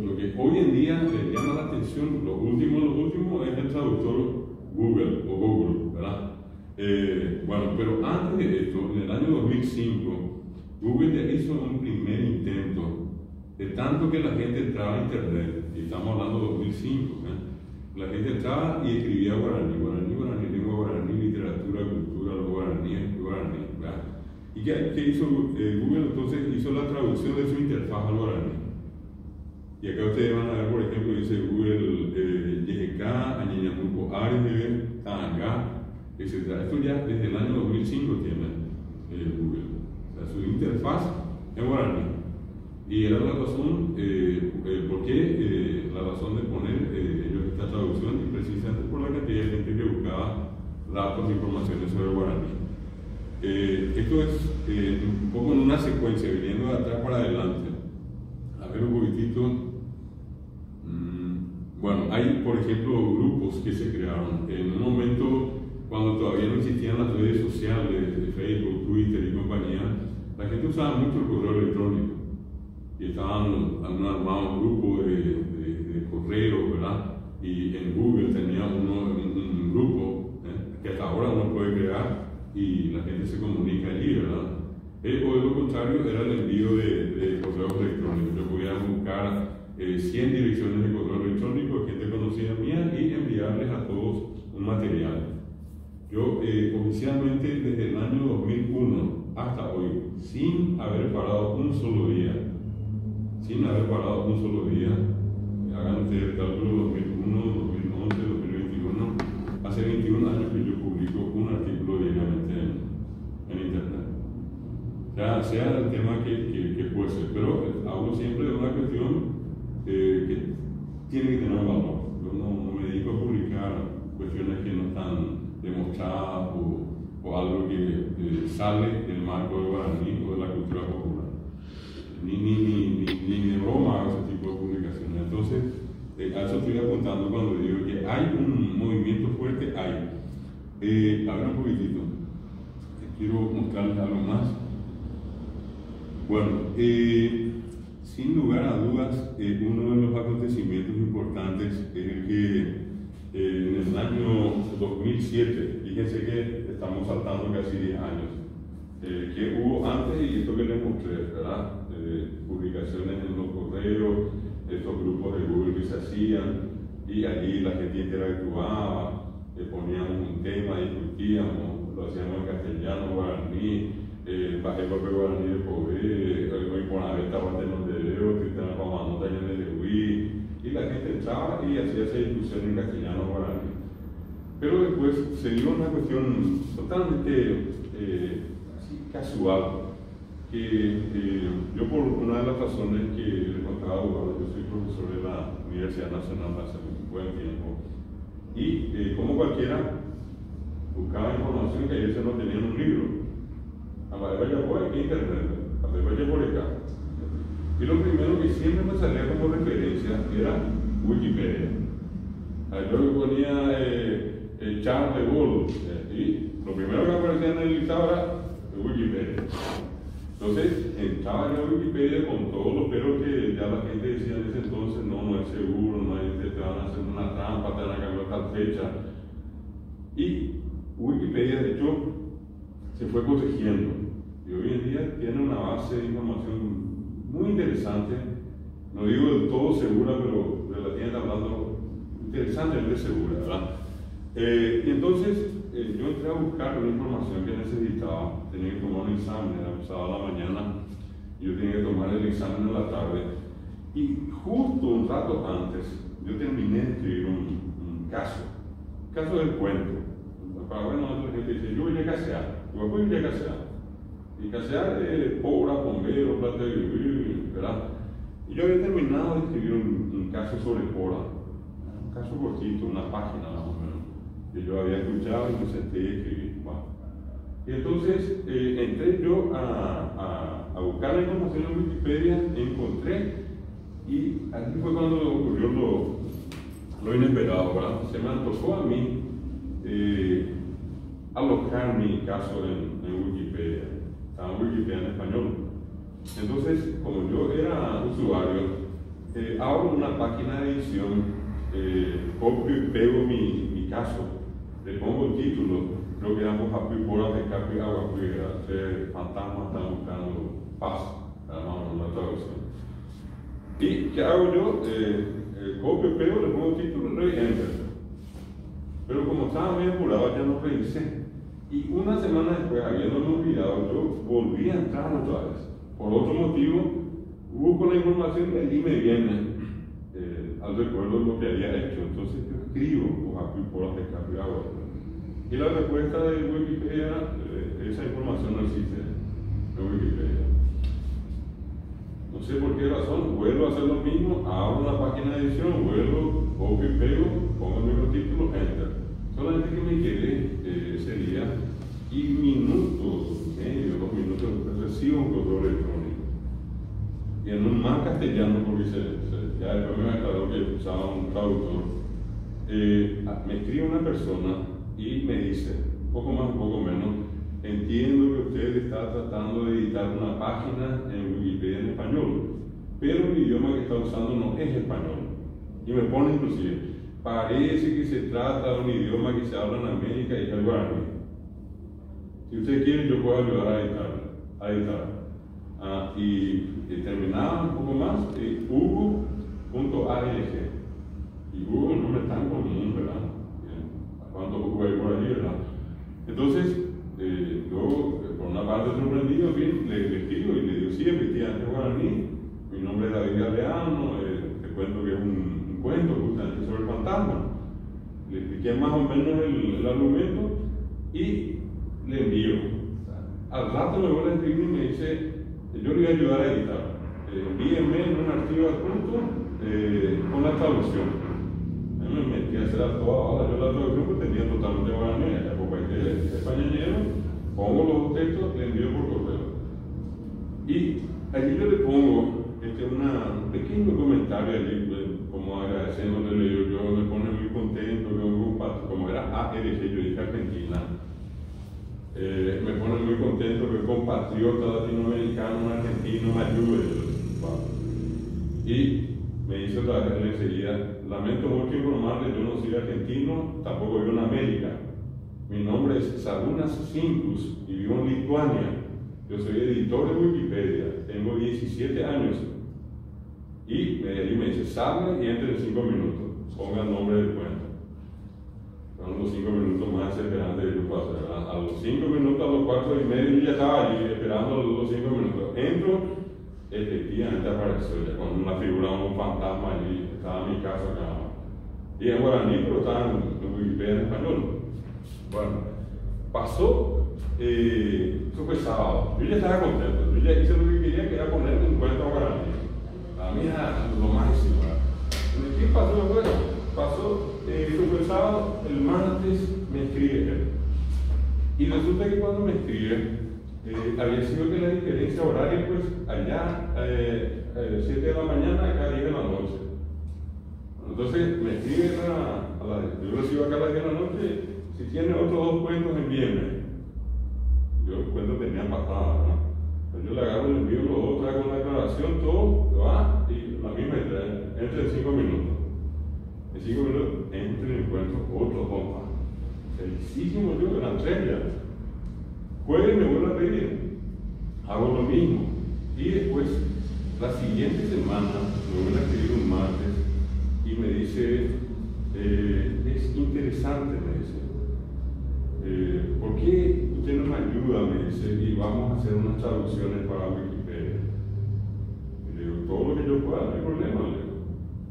lo que hoy en día les llama la atención, lo último es el traductor Google, ¿verdad? Bueno, pero antes de esto, en el año 2005, Google ya hizo un primer intento de tanto que la gente entraba a internet, y estamos hablando de 2005, la gente entraba y escribía guaraní, lengua guaraní, literatura, cultura, los guaraníes, ¿verdad? ¿Y qué hizo Google? Entonces hizo la traducción de su interfaz al guaraní. Y acá ustedes van a ver, por ejemplo, dice Google YGK, Añeñamuco, Ares, Tanga, etc. Esto ya desde el año 2005 tiene Google. O sea, su interfaz en guaraní. Y era la razón, ¿por qué? La razón de poner ellos esta traducción, y precisamente por la cantidad de gente que buscaba datos e informaciones sobre el guaraní. Esto es un poco en una secuencia, viniendo de atrás para adelante. A ver un poquitito. Bueno, hay, por ejemplo, grupos que se crearon. En un momento, cuando todavía no existían las redes sociales de Facebook, Twitter y compañía, la gente usaba mucho el correo electrónico. Y estaban armados un grupo de correos, ¿verdad? Y en Google tenía un grupo que hasta ahora uno puede crear y la gente se comunica allí, ¿verdad? O de lo contrario, era el envío de correos electrónicos. Yo podía buscar 100 direcciones de correo electrónico de gente conocida mía y enviarles a todos un material. Yo oficialmente desde el año 2001 hasta hoy, sin haber parado un solo día, hagan ustedes el cálculo 2001, 2011, 2021, hace 21 años que yo publico un artículo diariamente en internet. Sea el tema que fuese, pero hablo siempre de una cuestión que tiene que tener valor. Yo no me dedico a publicar cuestiones que no están demostradas o algo que sale del marco del guaraní o de la cultura popular. Ni de broma hago ese tipo de publicaciones. Entonces, a eso estoy apuntando cuando digo que hay un movimiento fuerte, hay. A ver un poquitito. Quiero mostrarles algo más. Bueno, sin lugar a dudas, uno de los acontecimientos importantes es el que en el año 2007, fíjense que estamos saltando casi 10 años, que hubo antes, y esto que les mostré, ¿verdad? Publicaciones en los correos, estos grupos de Google que se hacían, y allí la gente interactuaba, poníamos un tema, discutíamos, lo hacíamos en castellano, guaraní, bajé papel guaraní de poder, hoy por la venta batenos de dedo, cristiana para montaña de Huí, y la gente entraba y hacía esa discusión en castellano guaraní. Pero después se dio una cuestión totalmente así casual, que yo por una de las razones que les contaba, bueno, yo soy profesor de la Universidad Nacional hace un buen tiempo, y como cualquiera buscaba información que ellos no tenían un libro. A la vaya por aquí internet, a la vaya por acá. Y lo primero que siempre me salía como referencia era Wikipedia. Yo ponía Charles de Gaulle, y lo primero que aparecía en el listado era Wikipedia. Entonces entraba en la Wikipedia con todos los peros que ya la gente decía en ese entonces: no es seguro, te van a hacer una trampa, te van a cambiar tal fecha. Y Wikipedia, de hecho, se fue corrigiendo. Y hoy en día tiene una base de información muy interesante, no digo del todo segura, pero relativamente hablando, interesantemente segura, ¿verdad? Y entonces yo entré a buscar la información que necesitaba. Tenía que tomar un examen, era sábado a la mañana, y yo tenía que tomar el examen en la tarde. Y justo un rato antes, yo terminé de escribir un caso del cuento. Bueno, la gente dice: yo voy a casear. Yo voy a casear. Y casear es pobre, bombero, plata de vivir, ¿verdad? Y yo había terminado de escribir un caso sobre Pora, un caso cortito, una página más o menos, que yo había escuchado y me senté y escribí. Bueno. Y entonces entré yo a buscar la información en Wikipedia, encontré, y aquí fue cuando ocurrió lo inesperado, ¿verdad? Se me antojó a mí alojar mi caso en Wikipedia. Estaba en Wikipedia en español. Entonces, como yo era usuario, abro una página de edición, copio y pego mi caso, le pongo el título, creo que éramos Happy Boras de Capi Agua, fantasmas están buscando paz, además una traducción. ¿Y qué hago yo? Copio, pego, le pongo título, le doy enter. Pero como estaba medio apurado, ya no revisé. Y una semana después, habiéndome olvidado, yo volví a entrar otra vez. Por otro motivo, busco la información y allí me viene al recuerdo lo que había hecho. Entonces yo escribo por las descargas. Y la respuesta de Wikipedia, esa información no existe en Wikipedia. No sé por qué razón, vuelvo a hacer lo mismo, abro una página de edición, vuelvo, copio y pego, pongo el mismo título, enter. Solamente que me quedé ese día y minutos, medio, 2 minutos después recibo un correo electrónico. Y en un más castellano, porque ya después me aclaró que usaba un traductor. Me escribe una persona y me dice, un poco más, un poco menos, entiendo que usted está tratando de editar una página en Wikipedia en español, pero el idioma que está usando no es español. Y me pone inclusive, parece que se trata de un idioma que se habla en América y es el guaraní. Si usted quiere, yo puedo ayudar a editar. Y terminaba un poco más, Hugo.arg. Y Hugo es un nombre tan común, ¿verdad? ¿Cuánto Hugo hay por ahí, verdad? Entonces, yo, por una parte sorprendido, le escribo y le digo, sí, efectivamente guaraní, mi nombre es David Galeano, te cuento que es un cuento justamente sobre el fantasma. Le expliqué más o menos el argumento y le envío. Al rato me vuelve a escribir y me dice, yo le voy a ayudar a editar. Envíenme en un archivo adjunto con la traducción. Me metí a hacer a toda hora, yo la traducción pues tenía totalmente guaraní, porque españolero, pongo los dos textos, le envío por correo. Y allí yo le pongo un pequeño comentario allí, como agradeciéndole, yo me pone muy contento, como era ARG, yo dije Argentina, me pone muy contento que un compatriota latinoamericano, un argentino, me ayude. Y me dice otra vez enseguida, lamento mucho informarle, yo no soy argentino, tampoco vivo en América. Mi nombre es Sarunas Sinkus y vivo en Lituania. Yo soy editor de Wikipedia, tengo 17 años. Y me dice, salga y entre en 5 minutos, ponga el nombre del cuento. Son los 5 minutos más desesperantes que yo puedo hacer. A los 5 minutos, a los 4 y medio, yo ya estaba allí esperando los 5 minutos. Entro, efectivamente apareció ya con una figura, un fantasma allí, estaba en mi casa acá. Y en guaraní, pero estaba en Wikipedia en español. Bueno, pasó, eso fue sábado. Yo ya estaba contento, yo ya hice lo que quería, que era ponerme un cuento guaraní. A mí era lo máximo. ¿Qué pasó? Bueno, eso fue el sábado, el martes me escribe él. Y resulta que cuando me escribe, había sido que la diferencia horaria, pues allá 7 de la mañana, acá 10 de la noche. Entonces me escribe yo recibo acá a las 10 de la noche, si tiene otros 2 cuentos, envíenme. Yo el cuento tenía pasada, ¿no? Pues yo le agarro y le envío los otros, hago una declaración, todo, va, y la misma entra en 5 minutos. En 5 minutos entro y encuentro otros 2 más. Felicísimo yo, eran 3 ya. Jueves me vuelve a pedir, hago lo mismo. Y después, la siguiente semana, me vuelve a escribir un martes y me dice, es interesante, me dice. ¿Por qué usted no me ayuda? Me dice, y vamos a hacer unas traducciones para Wikipedia. Y le digo, todo lo que yo pueda, no hay problema, le digo.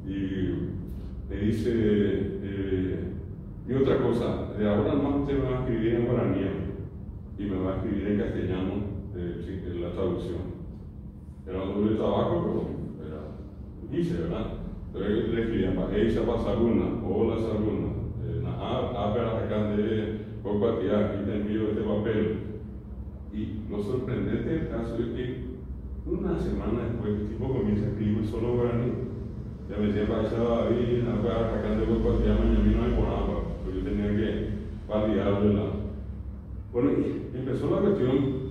Y me dice, y otra cosa, de ahora más usted me va a escribir en guaraní y me va a escribir en castellano la traducción. Era un doble trabajo, pero hice, ¿verdad? Entonces le escribían, ella para Saruna, hola Saruna, para acá de Cocuatía, aquí te envío este papel. Y lo sorprendente del caso es que una semana después el tipo comienza a escribir solo guaraní. Ya me decía, para David, acá de Cocuatía, mañana no hay moraba, porque yo tenía que validarlo. Bueno, y empezó la cuestión.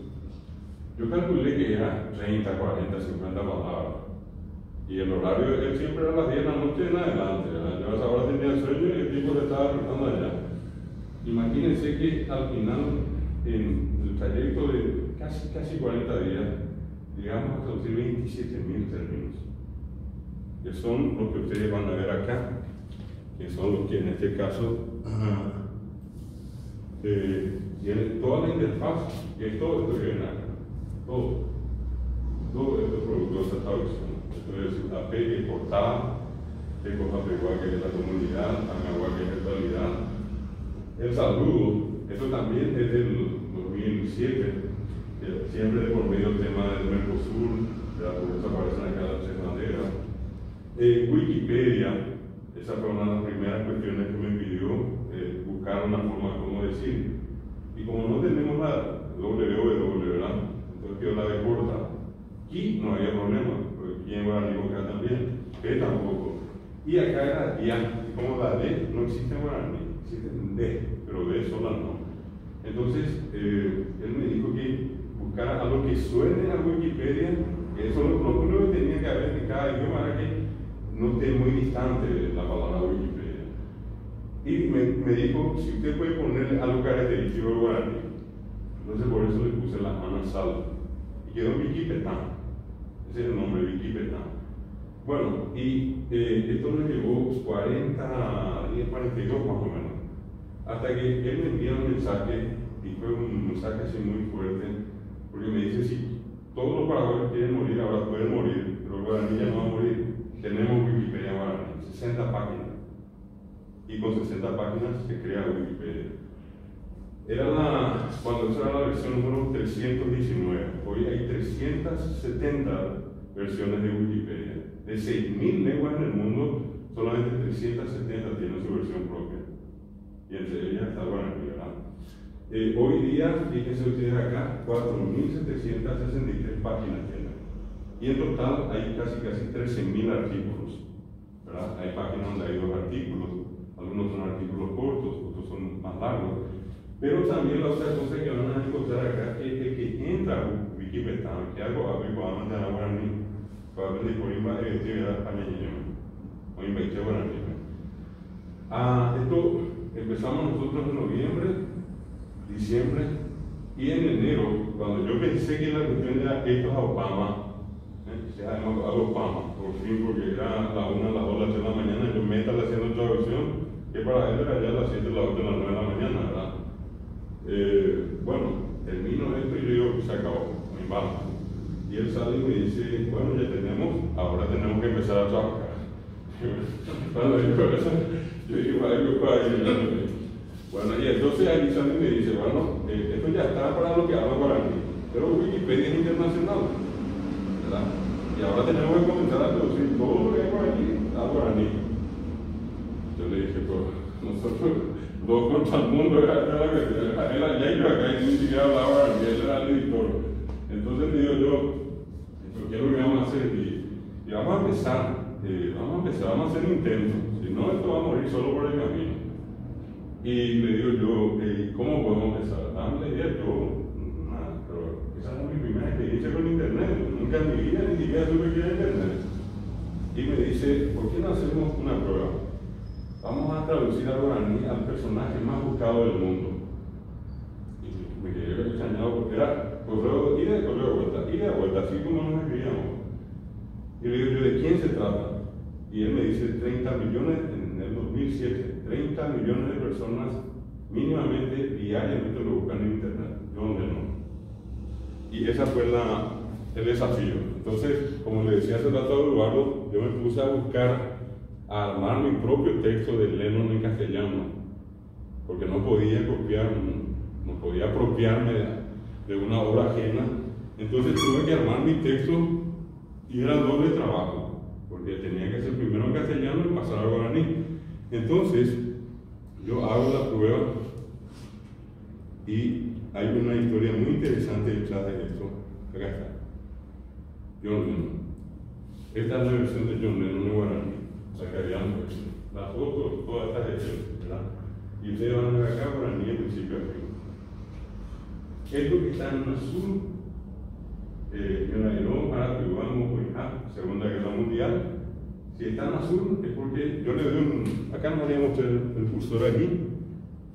Yo calculé que era 30, 40, 50 palabras. Y el horario de él siempre era a las 10 de la noche en adelante. Yo a esa hora tenía sueño y el tipo se estaba tratando allá. Imagínense que al final, en el trayecto de casi 40 días, llegamos a traducir 27.000 términos. que son los que ustedes van a ver acá, que son los que en este caso tienen toda la interfaz, que es todo esto que ven acá, todo estos productos de esta traducción. Entonces, AP es portada, Ecojapegua, que es la comunidad, Amagua, que es virtualidad. El saludo, eso también es del 2007, siempre de por medio del tema del Mercosur, de la pobreza aparecen acá las tres banderas. Wikipedia, esa fue una de las primeras cuestiones que me pidió, buscar una forma como decir. Y como no tenemos la www, ¿verdad? Entonces quedó la de corta. Aquí no había problema, porque aquí en Guaraní acá también, P tampoco. Y acá era ya, como la D no existe en Guaraní, existe en D, pero D sola no. Entonces, él me dijo que buscara algo que suene a Wikipedia, que eso lo único que tenía que haber en cada idioma era que no esté muy distante de la palabra Wikipedia. Y me dijo, si usted puede ponerle algo característico de Guaraní, entonces por eso le puse la Anasal. Y quedó Wikipetán. Ese es el nombre, Wikipetán. Bueno, y esto nos llevó 42 más o menos, hasta que él me envía un mensaje, y fue un mensaje así muy fuerte, porque me dice, si todos los paraguayos quieren morir, ahora pueden morir, pero el guaraní ya no va a morir. Tenemos Wikipedia Guaraní, 60 páginas, y con 60 páginas se crea Wikipedia. Cuando esa era la versión número 319, hoy hay 370 versiones de Wikipedia. De 6.000 lenguas en el mundo, solamente 370 tienen su versión propia. Y entre ellas está el guaraní, ¿verdad? Hoy día, fíjense ustedes acá, 4.763 páginas tienen. Y en total hay casi 13.000 artículos, ¿verdad? Hay páginas donde hay 2 artículos, algunos son artículos cortos, otros son más largos. Pero también la otra cosa que van a encontrar acá es que entra a Wikipedia, que algo a mandar a Guaraní. Probablemente por actividad España o invertir Guaraní. Esto empezamos nosotros en noviembre, diciembre, y en enero, cuando yo pensé que la cuestión era esto a Obama, se llama a Obama, por fin, porque era la 1, las 2, las 3 de la mañana, yo me estaba haciendo traducción, que para él era ya las 7, las 8, las 9 de la mañana, ¿verdad? Bueno, termino esto y yo digo, se acabó, me baja. Y él sale y me dice, bueno, ya tenemos, ahora tenemos que empezar a trabajar. Cuando dijo eso, yo dije, bueno, y entonces ahí sale y me dice, bueno, esto ya está para lo que habla guaraní, pero Wikipedia es internacional, ¿verdad? Y ahora tenemos que comenzar a traducir todo lo que es guaraní a guaraní. Yo le dije, pues, nosotros, dos contra el mundo, era ya yo acá y ni siquiera hablaba guaraní, él era el editor. Entonces le digo yo, ¿qué es lo que vamos a hacer? Y vamos a empezar, vamos a hacer un intento, si no esto va a morir solo por el camino. Y le digo yo, ¿cómo podemos empezar? Dame la idea, pero esa es mi primera experiencia con internet, nunca en mi vida ni siquiera supe que era internet. Y me dice, ¿por qué no hacemos una prueba? Vamos a traducir al guaraní al personaje más buscado del mundo. Y me quedé extrañado porque era correo, ida de vuelta, así como nos escribíamos. Y le digo yo, ¿de quién se trata? Y él me dice 30 millones en el 2007, 30 millones de personas mínimamente diariamente lo buscan en internet. ¿Dónde no? Y ese fue el desafío. Entonces, como le decía hace rato a Eduardo, yo me puse a buscar, a armar mi propio texto de Lennon en castellano, porque no podía copiar, no podía apropiarme de una obra ajena. Entonces tuve que armar mi texto y era doble trabajo, porque tenía que ser primero en castellano y pasar a guaraní. Entonces yo hago la prueba y hay una historia muy interesante detrás de esto. Acá está. John Lennon. Esta es la versión de John Lennon en guaraní. Sacarían las fotos, todas estas hechas, ¿verdad? Y ustedes van a ver acá guaraní en principio a fin. Esto que está en azul, Segunda Guerra Mundial, si está en azul es porque yo le doy acá no voy a mostrar el cursor aquí,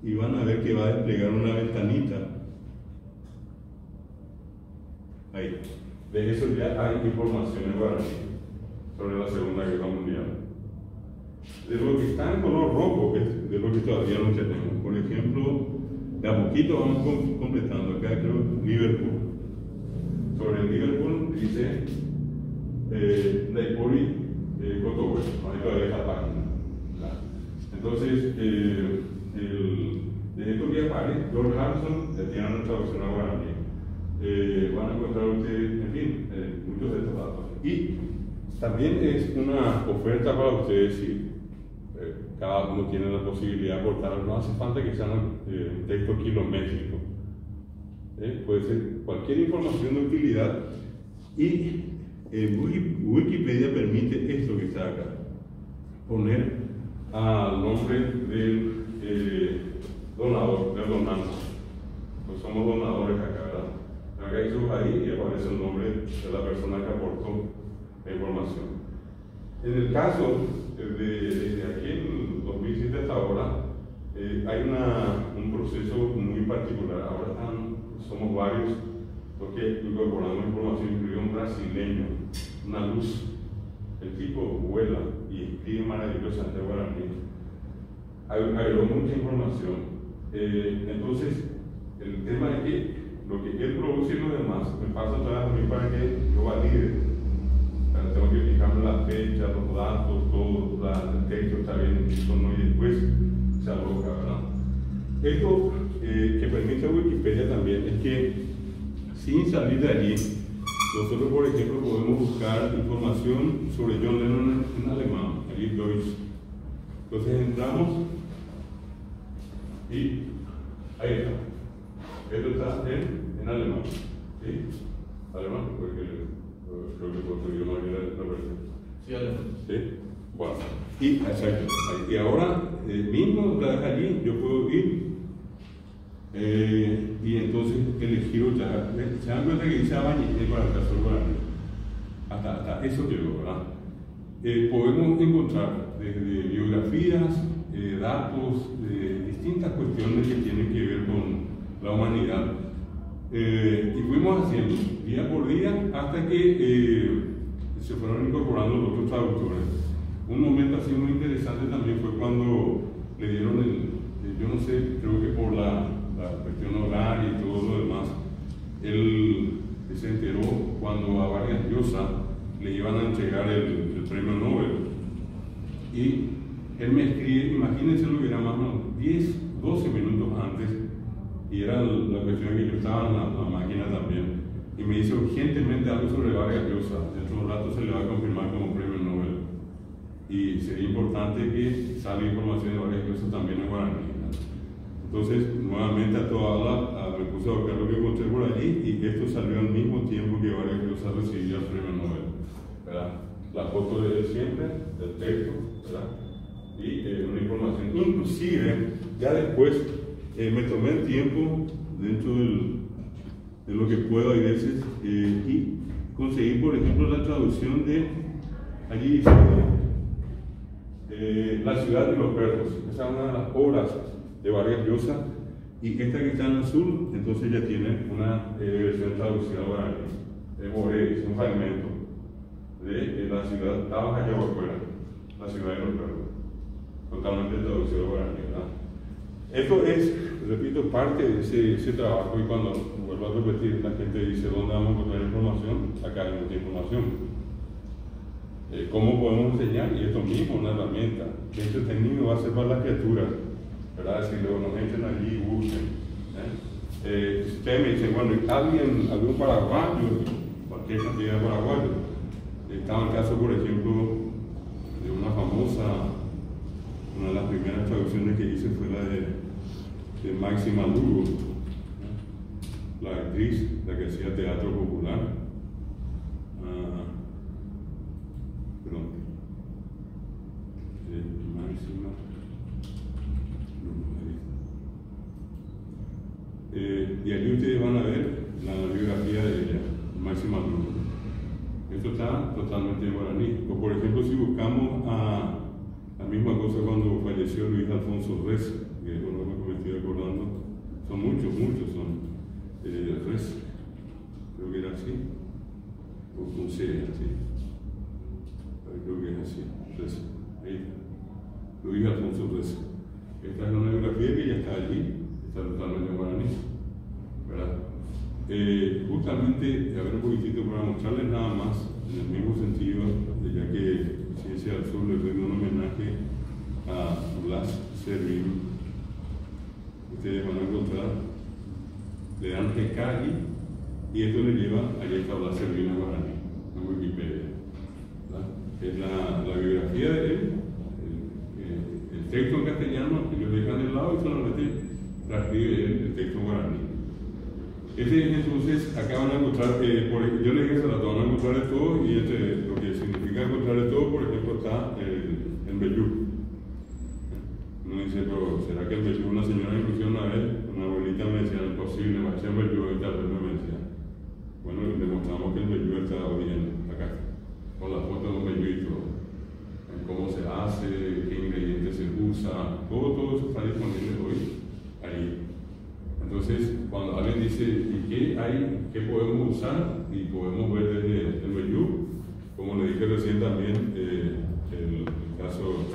y van a ver que va a desplegar una ventanita. Ahí. De eso ya hay información en guaraní. sobre la Segunda Guerra Mundial. De lo que está en color rojo es de lo que todavía no tenemos. Por ejemplo, de a poquito vamos completando. Acá creo Liverpool. Sobre el Liverpool dice Naipuri Kotowé. Ahí todavía está la página. Entonces, de esto que aparece, George Harrison tiene una traducción a guaraní. Van a encontrar ustedes, en fin, muchos de estos datos. Y también es una oferta para ustedes si cada uno tiene la posibilidad de aportar. No hace falta que sean un texto kilométrico. Puede ser cualquier información de utilidad. Y Wikipedia permite esto que está acá: poner al nombre del donador, del donante. Pues somos donadores acá, ¿verdad? Acá hizo ahí y aparece el nombre de la persona que aportó la información. En el caso de aquí en 2007 hasta ahora, hay un proceso muy particular. Ahora somos varios los que incorporamos información, incluido un brasileño, una luz. El tipo vuela y escribe maravillosamente guaraní. Agregó mucha información. Entonces, el tema es que lo que él produce y lo demás me pasa atrás a mí para que yo valide. Tengo que fijarme la fecha, los datos, todo, el texto está bien escrito, ¿no? Y después se aloja, ¿verdad? Esto que permite Wikipedia también es que, sin salir de allí, nosotros, por ejemplo, podemos buscar información sobre John Lennon en alemán, allí Deutsch. Entonces entramos y ahí está. Esto está en alemán. ¿Sí? Alemán, porque creo que por tu idioma era la versión. Sí, alemán. ¿Sí? Bueno, y exacto. Y ahora mismo, allí, yo puedo ir y entonces elegir otra. Se dan cuenta que dice Abañé para el caso guaraní. Hasta eso llegó, ¿verdad? Podemos encontrar desde biografías, datos, distintas cuestiones que tienen que ver con la humanidad. Y fuimos haciendo día por día hasta que se fueron incorporando los otros traductores. Un momento así muy interesante también fue cuando le dieron yo no sé, creo que por la cuestión horaria y todo lo demás, él se enteró cuando a Vargas Llosa le iban a entregar el premio Nobel. Y él me escribe, imagínense lo que era más o menos 10, 12 minutos antes, y era la cuestión que yo estaba en la máquina también, y me dice urgentemente algo sobre Vargas Llosa. Dentro de un rato se le va a confirmar como premio Nobel, y sería importante que salga información de Vargas Llosa también en guaraní. Entonces, nuevamente me puse a buscar lo que encontré por allí, y esto salió al mismo tiempo que Vargas Llosa recibía el premio Nobel, ¿verdad? La foto de él siempre, del texto, ¿verdad? Y una información. Inclusive, ya después me tomé el tiempo dentro de lo que puedo a veces y conseguí, por ejemplo, la traducción de allí dice La ciudad de los perros. Esa es una de las obras de Vargas Llosa, y esta que está en azul, entonces ya tiene una versión traducida a guaraní. Moré, es un fragmento de la ciudad, estaba allá afuera, la ciudad de los perros, totalmente traducido a guaraní, ¿verdad? Esto es, repito, parte de ese trabajo, y cuando vuelvo a repetir, la gente dice, ¿dónde vamos a encontrar información? Acá hay mucha información. ¿Cómo podemos enseñar? Y esto mismo, una herramienta. ¿Qué entretenido va a ser para las criaturas? ¿Verdad? Si luego nos entren allí y busquen. Si ustedes me dicen, bueno, algún paraguayo, cualquier cantidad de paraguayos. Estaba el caso, por ejemplo, de una famosa, una de las primeras traducciones que hice fue la de Máxima Lugo, la actriz, la que hacía teatro popular. Máxima Lugo. Y allí ustedes van a ver la biografía de ella, Máxima Lugo. Esto está totalmente en guaraní. O por ejemplo, si buscamos la misma cosa cuando falleció Luis Alfonso Rez, que es uno que me estoy acordando, son muchos son Rez, creo que era así, o con C, así. justamente, a ver un poquitito para mostrarles nada más, en el mismo sentido, ya que Ciencia del Sur le rindo un homenaje a Blas Servin. Ustedes van a encontrar, le dan Tekagi, y esto le lleva, allá está Blas Servin en guaraní, en Wikipedia. Es la biografía de él, el texto en castellano, y lo dejan de lado y solamente transcribe el texto en guaraní. Entonces, acá van a encontrar, yo les dije, se la van a encontrar de todo, y lo que significa encontrar de todo, por ejemplo, está el Bellú. Uno dice, pero ¿será que el Bellú, una señora inclusive una vez, una abuelita me decía, no es posible, me hacía el Bellú, y tal vez me decía. Bueno, demostramos que el Bellú está bien acá, con la foto de un Bellú y todo. Cómo se hace, qué ingredientes se usa, todo eso está disponible hoy ahí. Entonces, cuando alguien dice, ¿y qué hay? ¿Qué podemos usar? Y podemos ver desde el Bellú, como le dije recién también, el caso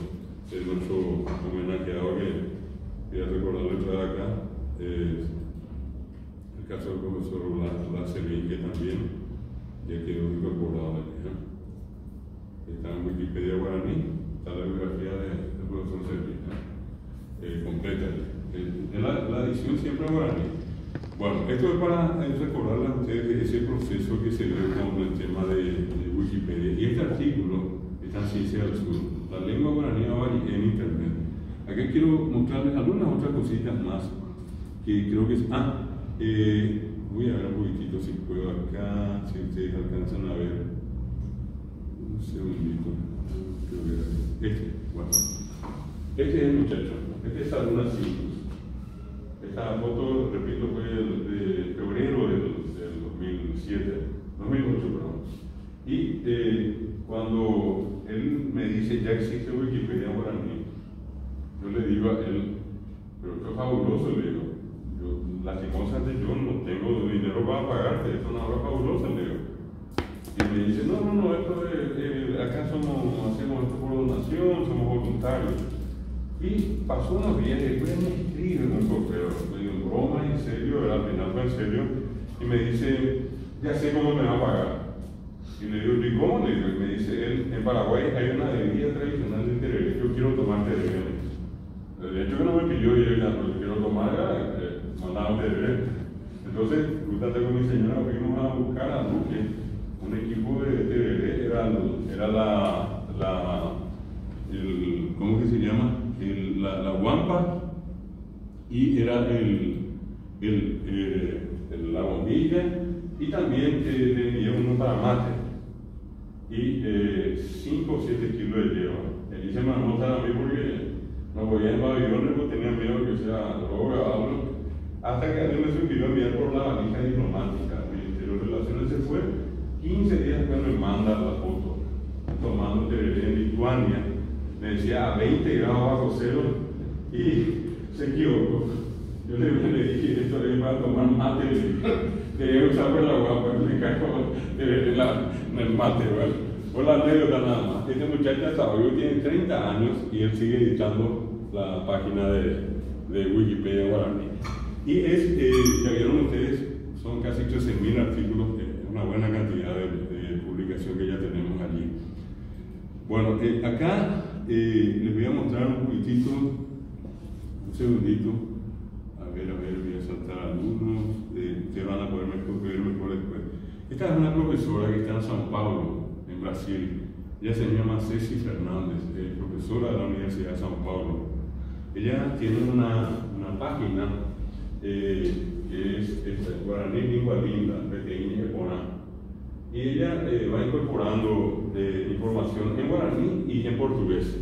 de nuestro homenajeado que quería recordarle traer acá, el caso del profesor Blas Servin, que también ya quedó incorporado aquí, ¿no? Está en Wikipedia guaraní, está la biografía del profesor Servin, completa. La edición siempre en guaraní. Bueno, esto es para recordarles a ustedes ese proceso que se ve con el tema de Wikipedia. Y este artículo está en Ciencia del Sur, la lengua guaraní en internet. Acá quiero mostrarles algunas otras cositas más que creo que es. Voy a ver un poquitito si puedo acá, si ustedes alcanzan a ver. Un segundito. Creo que era bueno. Este es el muchacho. Este es Aruna Cintos. Esta foto, repito, fue de febrero del 2008, perdón. Y cuando él me dice, ya existe Wikipedia en guaraní, yo le digo a él, pero esto es fabuloso, le digo. Lastimosamente yo no tengo dinero para pagarte, esto es una obra fabulosa, le digo. Y me dice, no, esto acá hacemos esto por donación, somos voluntarios. Y pasó unos días y después me escribe en un correo, medio en broma, en serio, al final fue en serio, y me dice, ya sé cómo me va a pagar. Y le digo, ¿y cómo? Le digo, y me dice, en Paraguay hay una bebida tradicional de tereré, yo quiero tomar tereré. De hecho que no me pidió ir, yo quiero tomar, mandaba tereré. Entonces, justamente con mi señora fuimos a buscar a Luque, un equipo de tereré, era ¿cómo que se llama? La guampa, y era la bombilla, y también le envié uno para mate, y 5 o 7 kilos de hierba. Y se me anota a mí porque no podía en pabellones, porque tenía miedo que sea droga o algo, hasta que a mí me sugirió enviar por la valija diplomática. El Ministerio de Relaciones se fue, 15 días después me manda la foto, tomando tereré en Lituania. Me decía a 20 grados bajo cero y se equivocó. Yo le dije, esto es para tomar mate, quería usar por la guapa, me cagó en el mate, ¿vale? Por la anécdota nada más. Este muchacho hasta hoy tiene 30 años y él sigue editando la página de Wikipedia guaraní. Y ya vieron ustedes, son casi 13.000 artículos, una buena cantidad de publicación que ya tenemos allí. Bueno, acá les voy a mostrar un poquitito, un segundito, a ver, voy a saltar algunos, ustedes van a poder ver mejor después. Esta es una profesora que está en São Paulo, en Brasil. Ella se llama Ceci Fernández, es profesora de la Universidad de São Paulo. Ella tiene una página que es Guaraní Lingua Linda, PTI Epona. Y ella va incorporando información en guaraní y en portugués.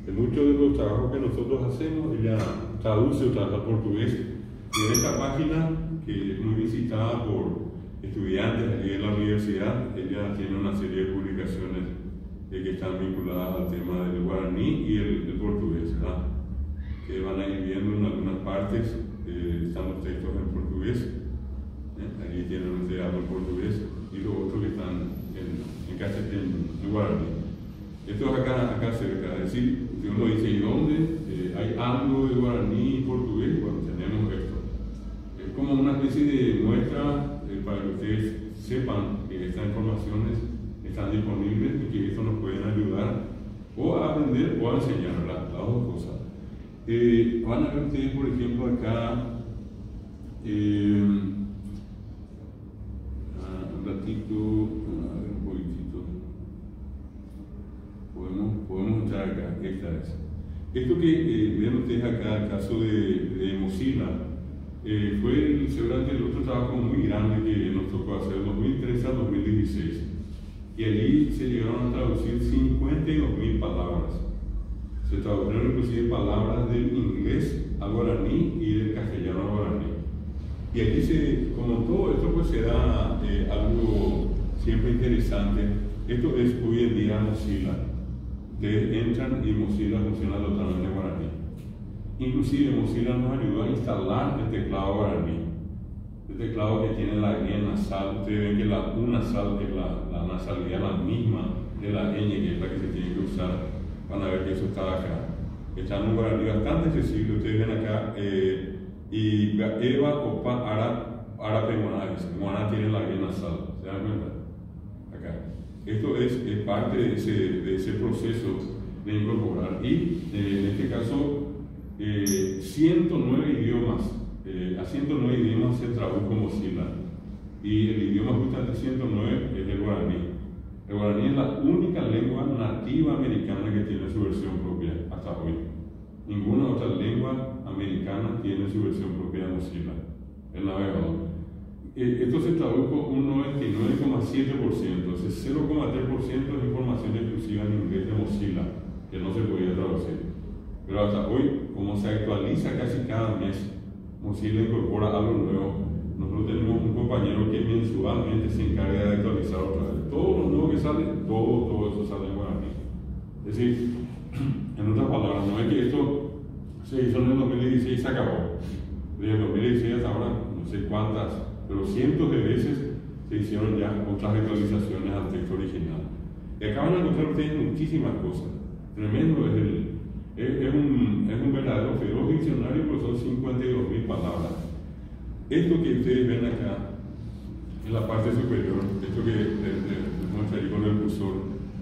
En muchos de los trabajos que nosotros hacemos, ella traduce o trabaja portugués. Y en esta página, que es muy visitada por estudiantes allí en la universidad, ella tiene una serie de publicaciones que están vinculadas al tema del guaraní y el portugués, ¿verdad? Que van a ir viendo en algunas partes, están los textos en portugués. Allí tienen ustedes algo en portugués y los otros que están en guaraní. Esto es acá cerca, es decir, si uno dice, ¿y dónde hay algo de guaraní y portugués? Bueno, tenemos esto. Es como una especie de muestra para que ustedes sepan que estas informaciones están disponibles y que esto nos pueden ayudar o a aprender o a enseñar, ¿verdad? Las dos cosas. Van a ver ustedes, por ejemplo, acá un ratito, a ver un poquitito, podemos entrar acá. Esta es. Esto que ven ustedes acá, el caso de Mozilla, fue seguramente el otro trabajo muy grande que nos tocó hacer, 2013 a 2016. Y allí se llegaron a traducir 52.000 palabras. Se tradujeron inclusive palabras del inglés al guaraní y del castellano al guaraní. Y aquí, como todo esto, pues se da algo siempre interesante. Esto es hoy en día Mozilla. Ustedes entran y Mozilla funciona totalmente en guaraní. Inclusive Mozilla nos ayudó a instalar el teclado guaraní. El teclado que tiene la E nasal. Ustedes ven que la U nasal es la nasalidad la misma de la ñ, que es la que se tiene que usar. Van a ver que eso está acá. Está en un guaraní bastante accesible. Ustedes ven acá y Eva, Opa, Ara, Moná. Moná tiene la E nasal. ¿Se dan cuenta? Acá. Esto es parte de ese proceso de incorporar. Y en este caso, 109 idiomas. A 109 idiomas se tradujo Mozilla. Y el idioma justamente 109 es el guaraní. El guaraní es la única lengua nativa americana que tiene su versión propia hasta hoy. Ninguna otra lengua americana tiene su versión propia de Mozilla, el navegador. Esto se tradujo un 99,7%, ese 0,3% es información exclusiva en inglés de Mozilla, que no se podía traducir. Pero hasta hoy, como se actualiza casi cada mes, Mozilla incorpora algo nuevo. Nosotros tenemos un compañero que mensualmente se encarga de actualizar otra vez. Todo lo nuevo que sale, todo eso sale en guaraní. Es decir, en otras palabras, no es que esto se hizo en el 2016 y se acabó. Desde el 2016 hasta ahora, no sé cuántas, pero cientos de veces se hicieron ya otras actualizaciones al texto original. Y acá van a encontrar ustedes muchísimas cosas. Tremendo es un verdadero feroz diccionario, pero son 52.000 palabras. Esto que ustedes ven acá, en la parte superior, esto que les muestra con el cursor,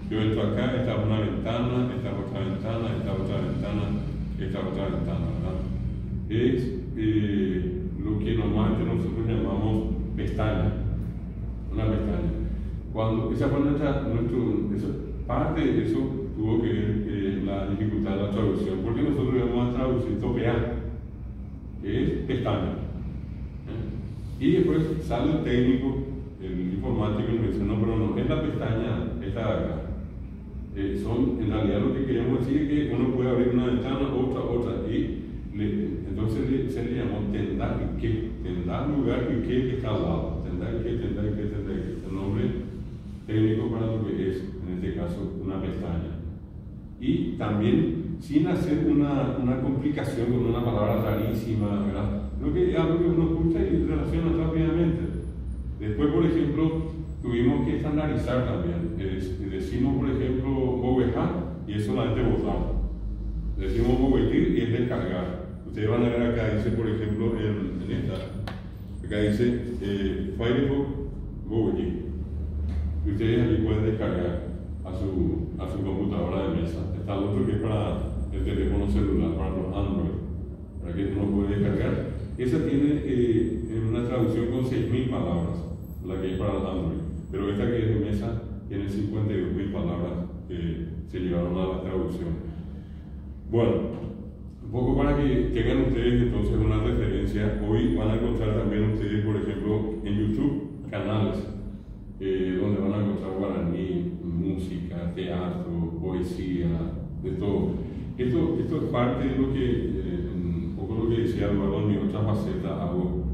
yo entro acá, esta es una ventana, esta es otra ventana, esta es otra ventana, esta es otra ventana, ¿verdad? Es lo que normalmente nosotros llamamos pestaña, una pestaña. Cuando esa fue parte de eso tuvo que ver la dificultad de la traducción, porque nosotros íbamos a traducir topear, que es pestaña. Y después sale el técnico, el informático, y me dice: no, pero no, es la pestaña esta de acá. En realidad lo que queríamos decir es que uno puede abrir una ventana, otra, y entonces se le llamó tendar y qué, tendar lugar y qué que está al lado, tendar y qué, el nombre técnico para lo que es, en este caso, una pestaña. Y también sin hacer una complicación con una palabra rarísima, ¿verdad? Lo que algo que uno escucha y relaciona rápidamente. Después, por ejemplo, tuvimos que estandarizar también. Decimos, por ejemplo, bovejar y es solamente votar. Decimos bovetir y es descargar. Ustedes van a ver acá, dice, por ejemplo, en esta, acá dice Firefox bovetir. Y ustedes aquí pueden descargar a su computadora de mesa. Está el otro que es para el teléfono celular, para los Android, para que uno puede descargar. Esa tiene una traducción con 6.000 palabras, la que es para el Android, pero esta que es de mesa tiene 52.000 palabras que se llevaron a la traducción. Bueno, un poco para que tengan ustedes entonces una referencia. Hoy van a encontrar también ustedes, por ejemplo, en YouTube, canales donde van a encontrar guaraní, música, teatro, poesía, de todo. Esto es parte de lo que lo que decía Eduardo, en mi otra faceta hago,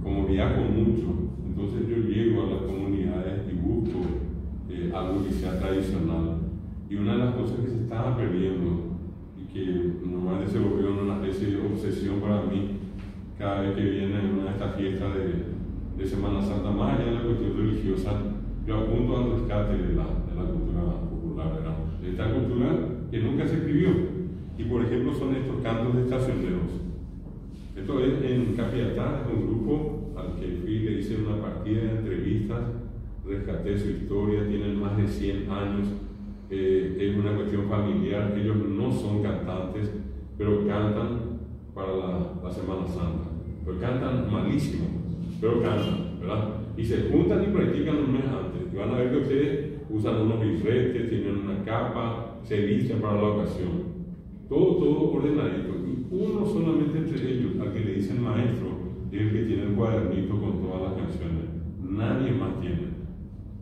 como viajo mucho, entonces yo llego a las comunidades y busco algo que sea tradicional. Y una de las cosas que se estaba perdiendo y que normalmente se volvió una especie de obsesión para mí cada vez que viene una de estas fiestas de Semana Santa, más allá de la cuestión religiosa, yo apunto al rescate de la cultura popular, ¿verdad? De esta cultura que nunca se escribió. Y por ejemplo son estos cantos de estacioneros. Esto es en Capiatá, un grupo al que fui, le hice una partida de entrevistas rescaté su historia, tienen más de 100 años, es una cuestión familiar, ellos no son cantantes, pero cantan para la Semana Santa, pero cantan malísimo, pero cantan, ¿verdad? Y se juntan y practican un mes antes, y van a ver que ustedes usan unos birretes, tienen una capa, se visten para la ocasión, todo ordenadito, y uno solamente entre ellos, al que le dicen maestro, es el que tiene el cuadernito con todas las canciones, nadie más tiene.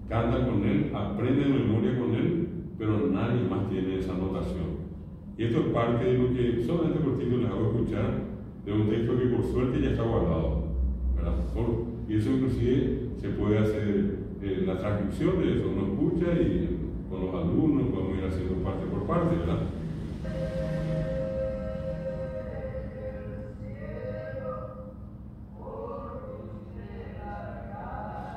Cantan con él, aprenden de memoria con él, pero nadie más tiene esa notación. Y esto es parte de lo que solamente por ti les hago escuchar, de un texto que por suerte ya está guardado, ¿verdad? Y eso inclusive se puede hacer la transcripción de eso, uno escucha y con los alumnos podemos ir haciendo parte por parte, ¿verdad?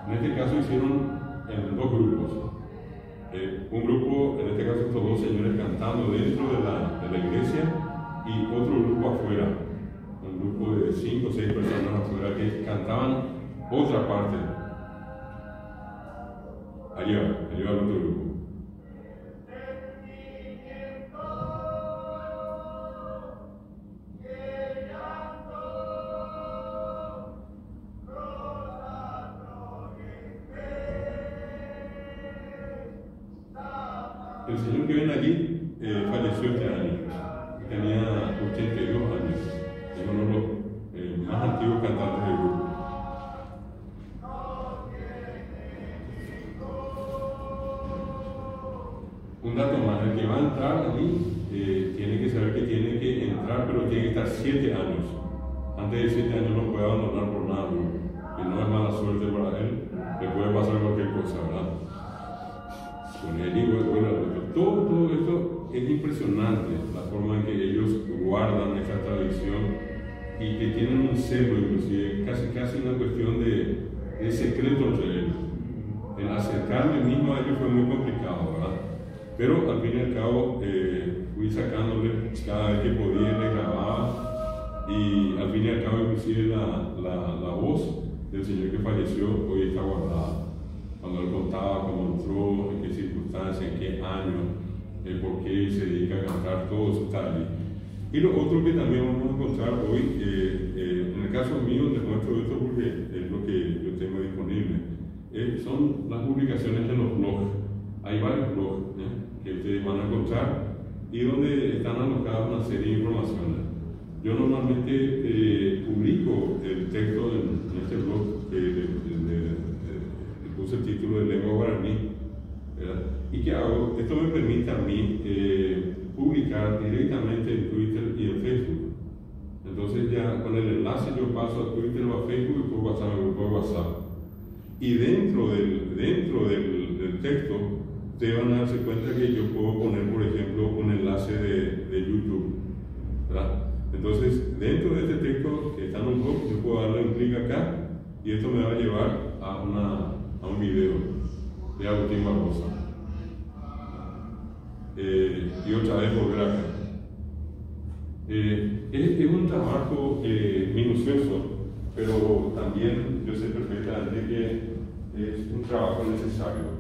En este caso hicieron en dos grupos. Un grupo, en este caso estos dos señores cantando dentro de la iglesia y otro grupo afuera, un grupo de 5 o 6 personas afuera que cantaban otra parte. Allá va el otro grupo. El señor que ven allí falleció este año, tenía 82 años, es uno de los más antiguos cantantes del grupo. Un dato más, el que va a entrar allí tiene que saber que tiene que entrar, pero tiene que estar 7 años. Antes de 7 años no puede abandonar por nada, que no es mala suerte para él, le puede pasar cualquier cosa, ¿verdad? Con él y bueno, todo esto es impresionante, la forma en que ellos guardan esa tradición y que tienen un celo, inclusive casi una cuestión de secreto entre ellos. El acercarme mismo a ellos fue muy complicado, ¿verdad? Pero al fin y al cabo fui sacándole cada vez que podía, le grababa y al fin y al cabo inclusive la voz del señor que falleció hoy está guardada. Cuando él contaba cómo entró, en qué circunstancias, en qué año, por qué se dedica a cantar, todo eso está allí. Y lo otro que también vamos a encontrar hoy, en el caso mío les muestro esto porque es lo que yo tengo disponible, son las publicaciones en los blogs. Hay varios blogs que ustedes van a encontrar y donde están alocadas una serie de informaciones. Yo normalmente publico el texto en este blog que le puse el título de Lengua Guaraní, ¿verdad? ¿Y qué hago? Esto me permite a mí publicar directamente en Twitter y en Facebook. Entonces ya con el enlace yo paso a Twitter o a Facebook y puedo pasar al grupo de WhatsApp. Y dentro del texto ustedes van a darse cuenta que yo puedo poner, por ejemplo, un enlace de YouTube, ¿verdad? Entonces, dentro de este texto que está en un blog, yo puedo darle un clic acá y esto me va a llevar a un video de Agustín Barbosa. Y otra vez volver acá. Es un trabajo minucioso, pero también yo sé perfectamente que es un trabajo necesario.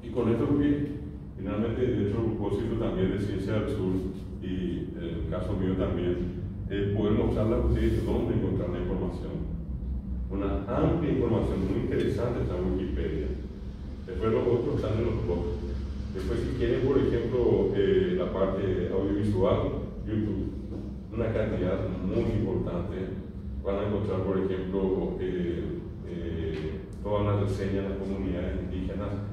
Y con esto porque finalmente dentro del propósito también de Ciencia del Sur y en el caso mío también poder mostrarles a ustedes dónde encontrar la información. Una amplia información muy interesante está en Wikipedia. Después los otros están en los blogs. Después si quieren, por ejemplo, la parte audiovisual, YouTube, una cantidad muy importante. Van a encontrar, por ejemplo, todas las reseñas de las comunidades indígenas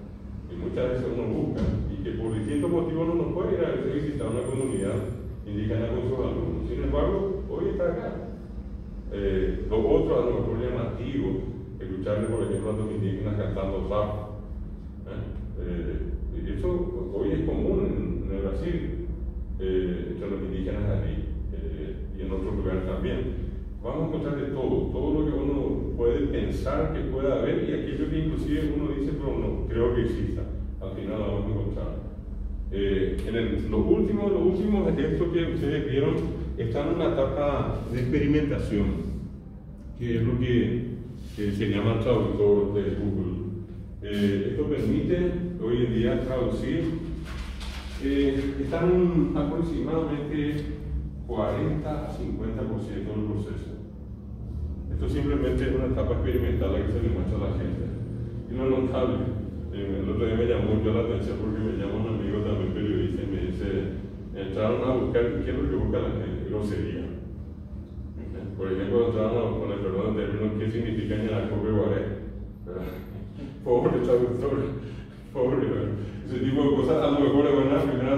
que muchas veces uno busca y que por distintos motivos no nos puede ir a visitar una comunidad indígena con sus alumnos. Sin embargo, hoy está acá. Lo otro, a lo mejor llamativo, escucharle, por ejemplo, a los indígenas cantando zap. Eso hoy es común en el Brasil, entre los indígenas de allí y en otros lugares también. Vamos a encontrar de todo lo que uno puede pensar que pueda haber y aquello que inclusive uno dice, pero no creo que exista. Al final lo vamos a encontrar. Los últimos ejemplos que ustedes vieron están en una etapa de experimentación, que es lo que se llama el traductor de Google. Esto permite hoy en día traducir. Están aproximadamente 40 a 50% del proceso. Esto simplemente es una etapa experimental a la que se le muestra a la gente. Y lo notable, el otro día me llamó yo la atención porque me llama un amigo también periodista y me dice, entraron a buscar, ¿qué es lo que busca la gente? Grosería. Por ejemplo, entraron con el perdón de términos, ¿qué significa ñaracope guaré? Pobre traductor, pobre. Ese tipo de cosas a lo mejor es buena primera,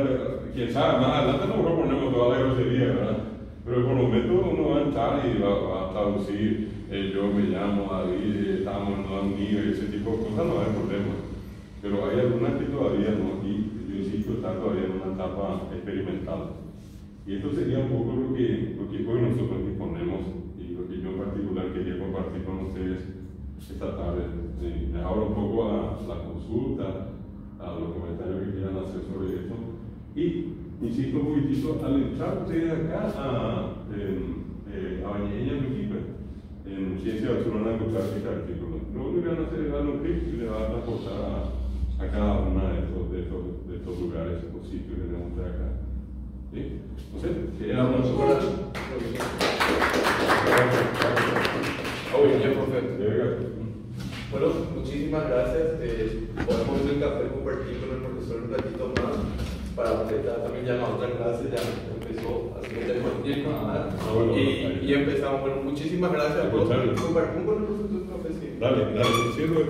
quién sabe, más adelante a lo mejor ponemos toda la grosería, ¿verdad? Pero por lo menos uno va a entrar y va a traducir, yo me llamo David, estamos en un nivel, ese tipo de cosas no hay problema. Pero hay algunas que todavía no, y yo insisto, está todavía en una etapa experimental. Y esto sería un poco lo que hoy nosotros disponemos y lo que yo en particular quería compartir con ustedes esta tarde. Ahora un poco a la consulta, a los comentarios que quieran hacer sobre esto. Y insisto un poquitito, al entrar ustedes acá a Bañeña en Ciencia Barcelona de encontrar este artículo, lo único que van a hacer es darle un clic y le van a transportar a cada uno de estos lugares o sitios que tenemos de acá. ¿Sí? No sé, Bueno, muchísimas gracias. Podemos ir al café compartir con el profesor un ratito más para completar también ya la otra clase, ya empezó, así que tenemos tiempo y empezamos. Bueno, muchísimas gracias a todos. Compartimos con el profesor. Dale, cierro de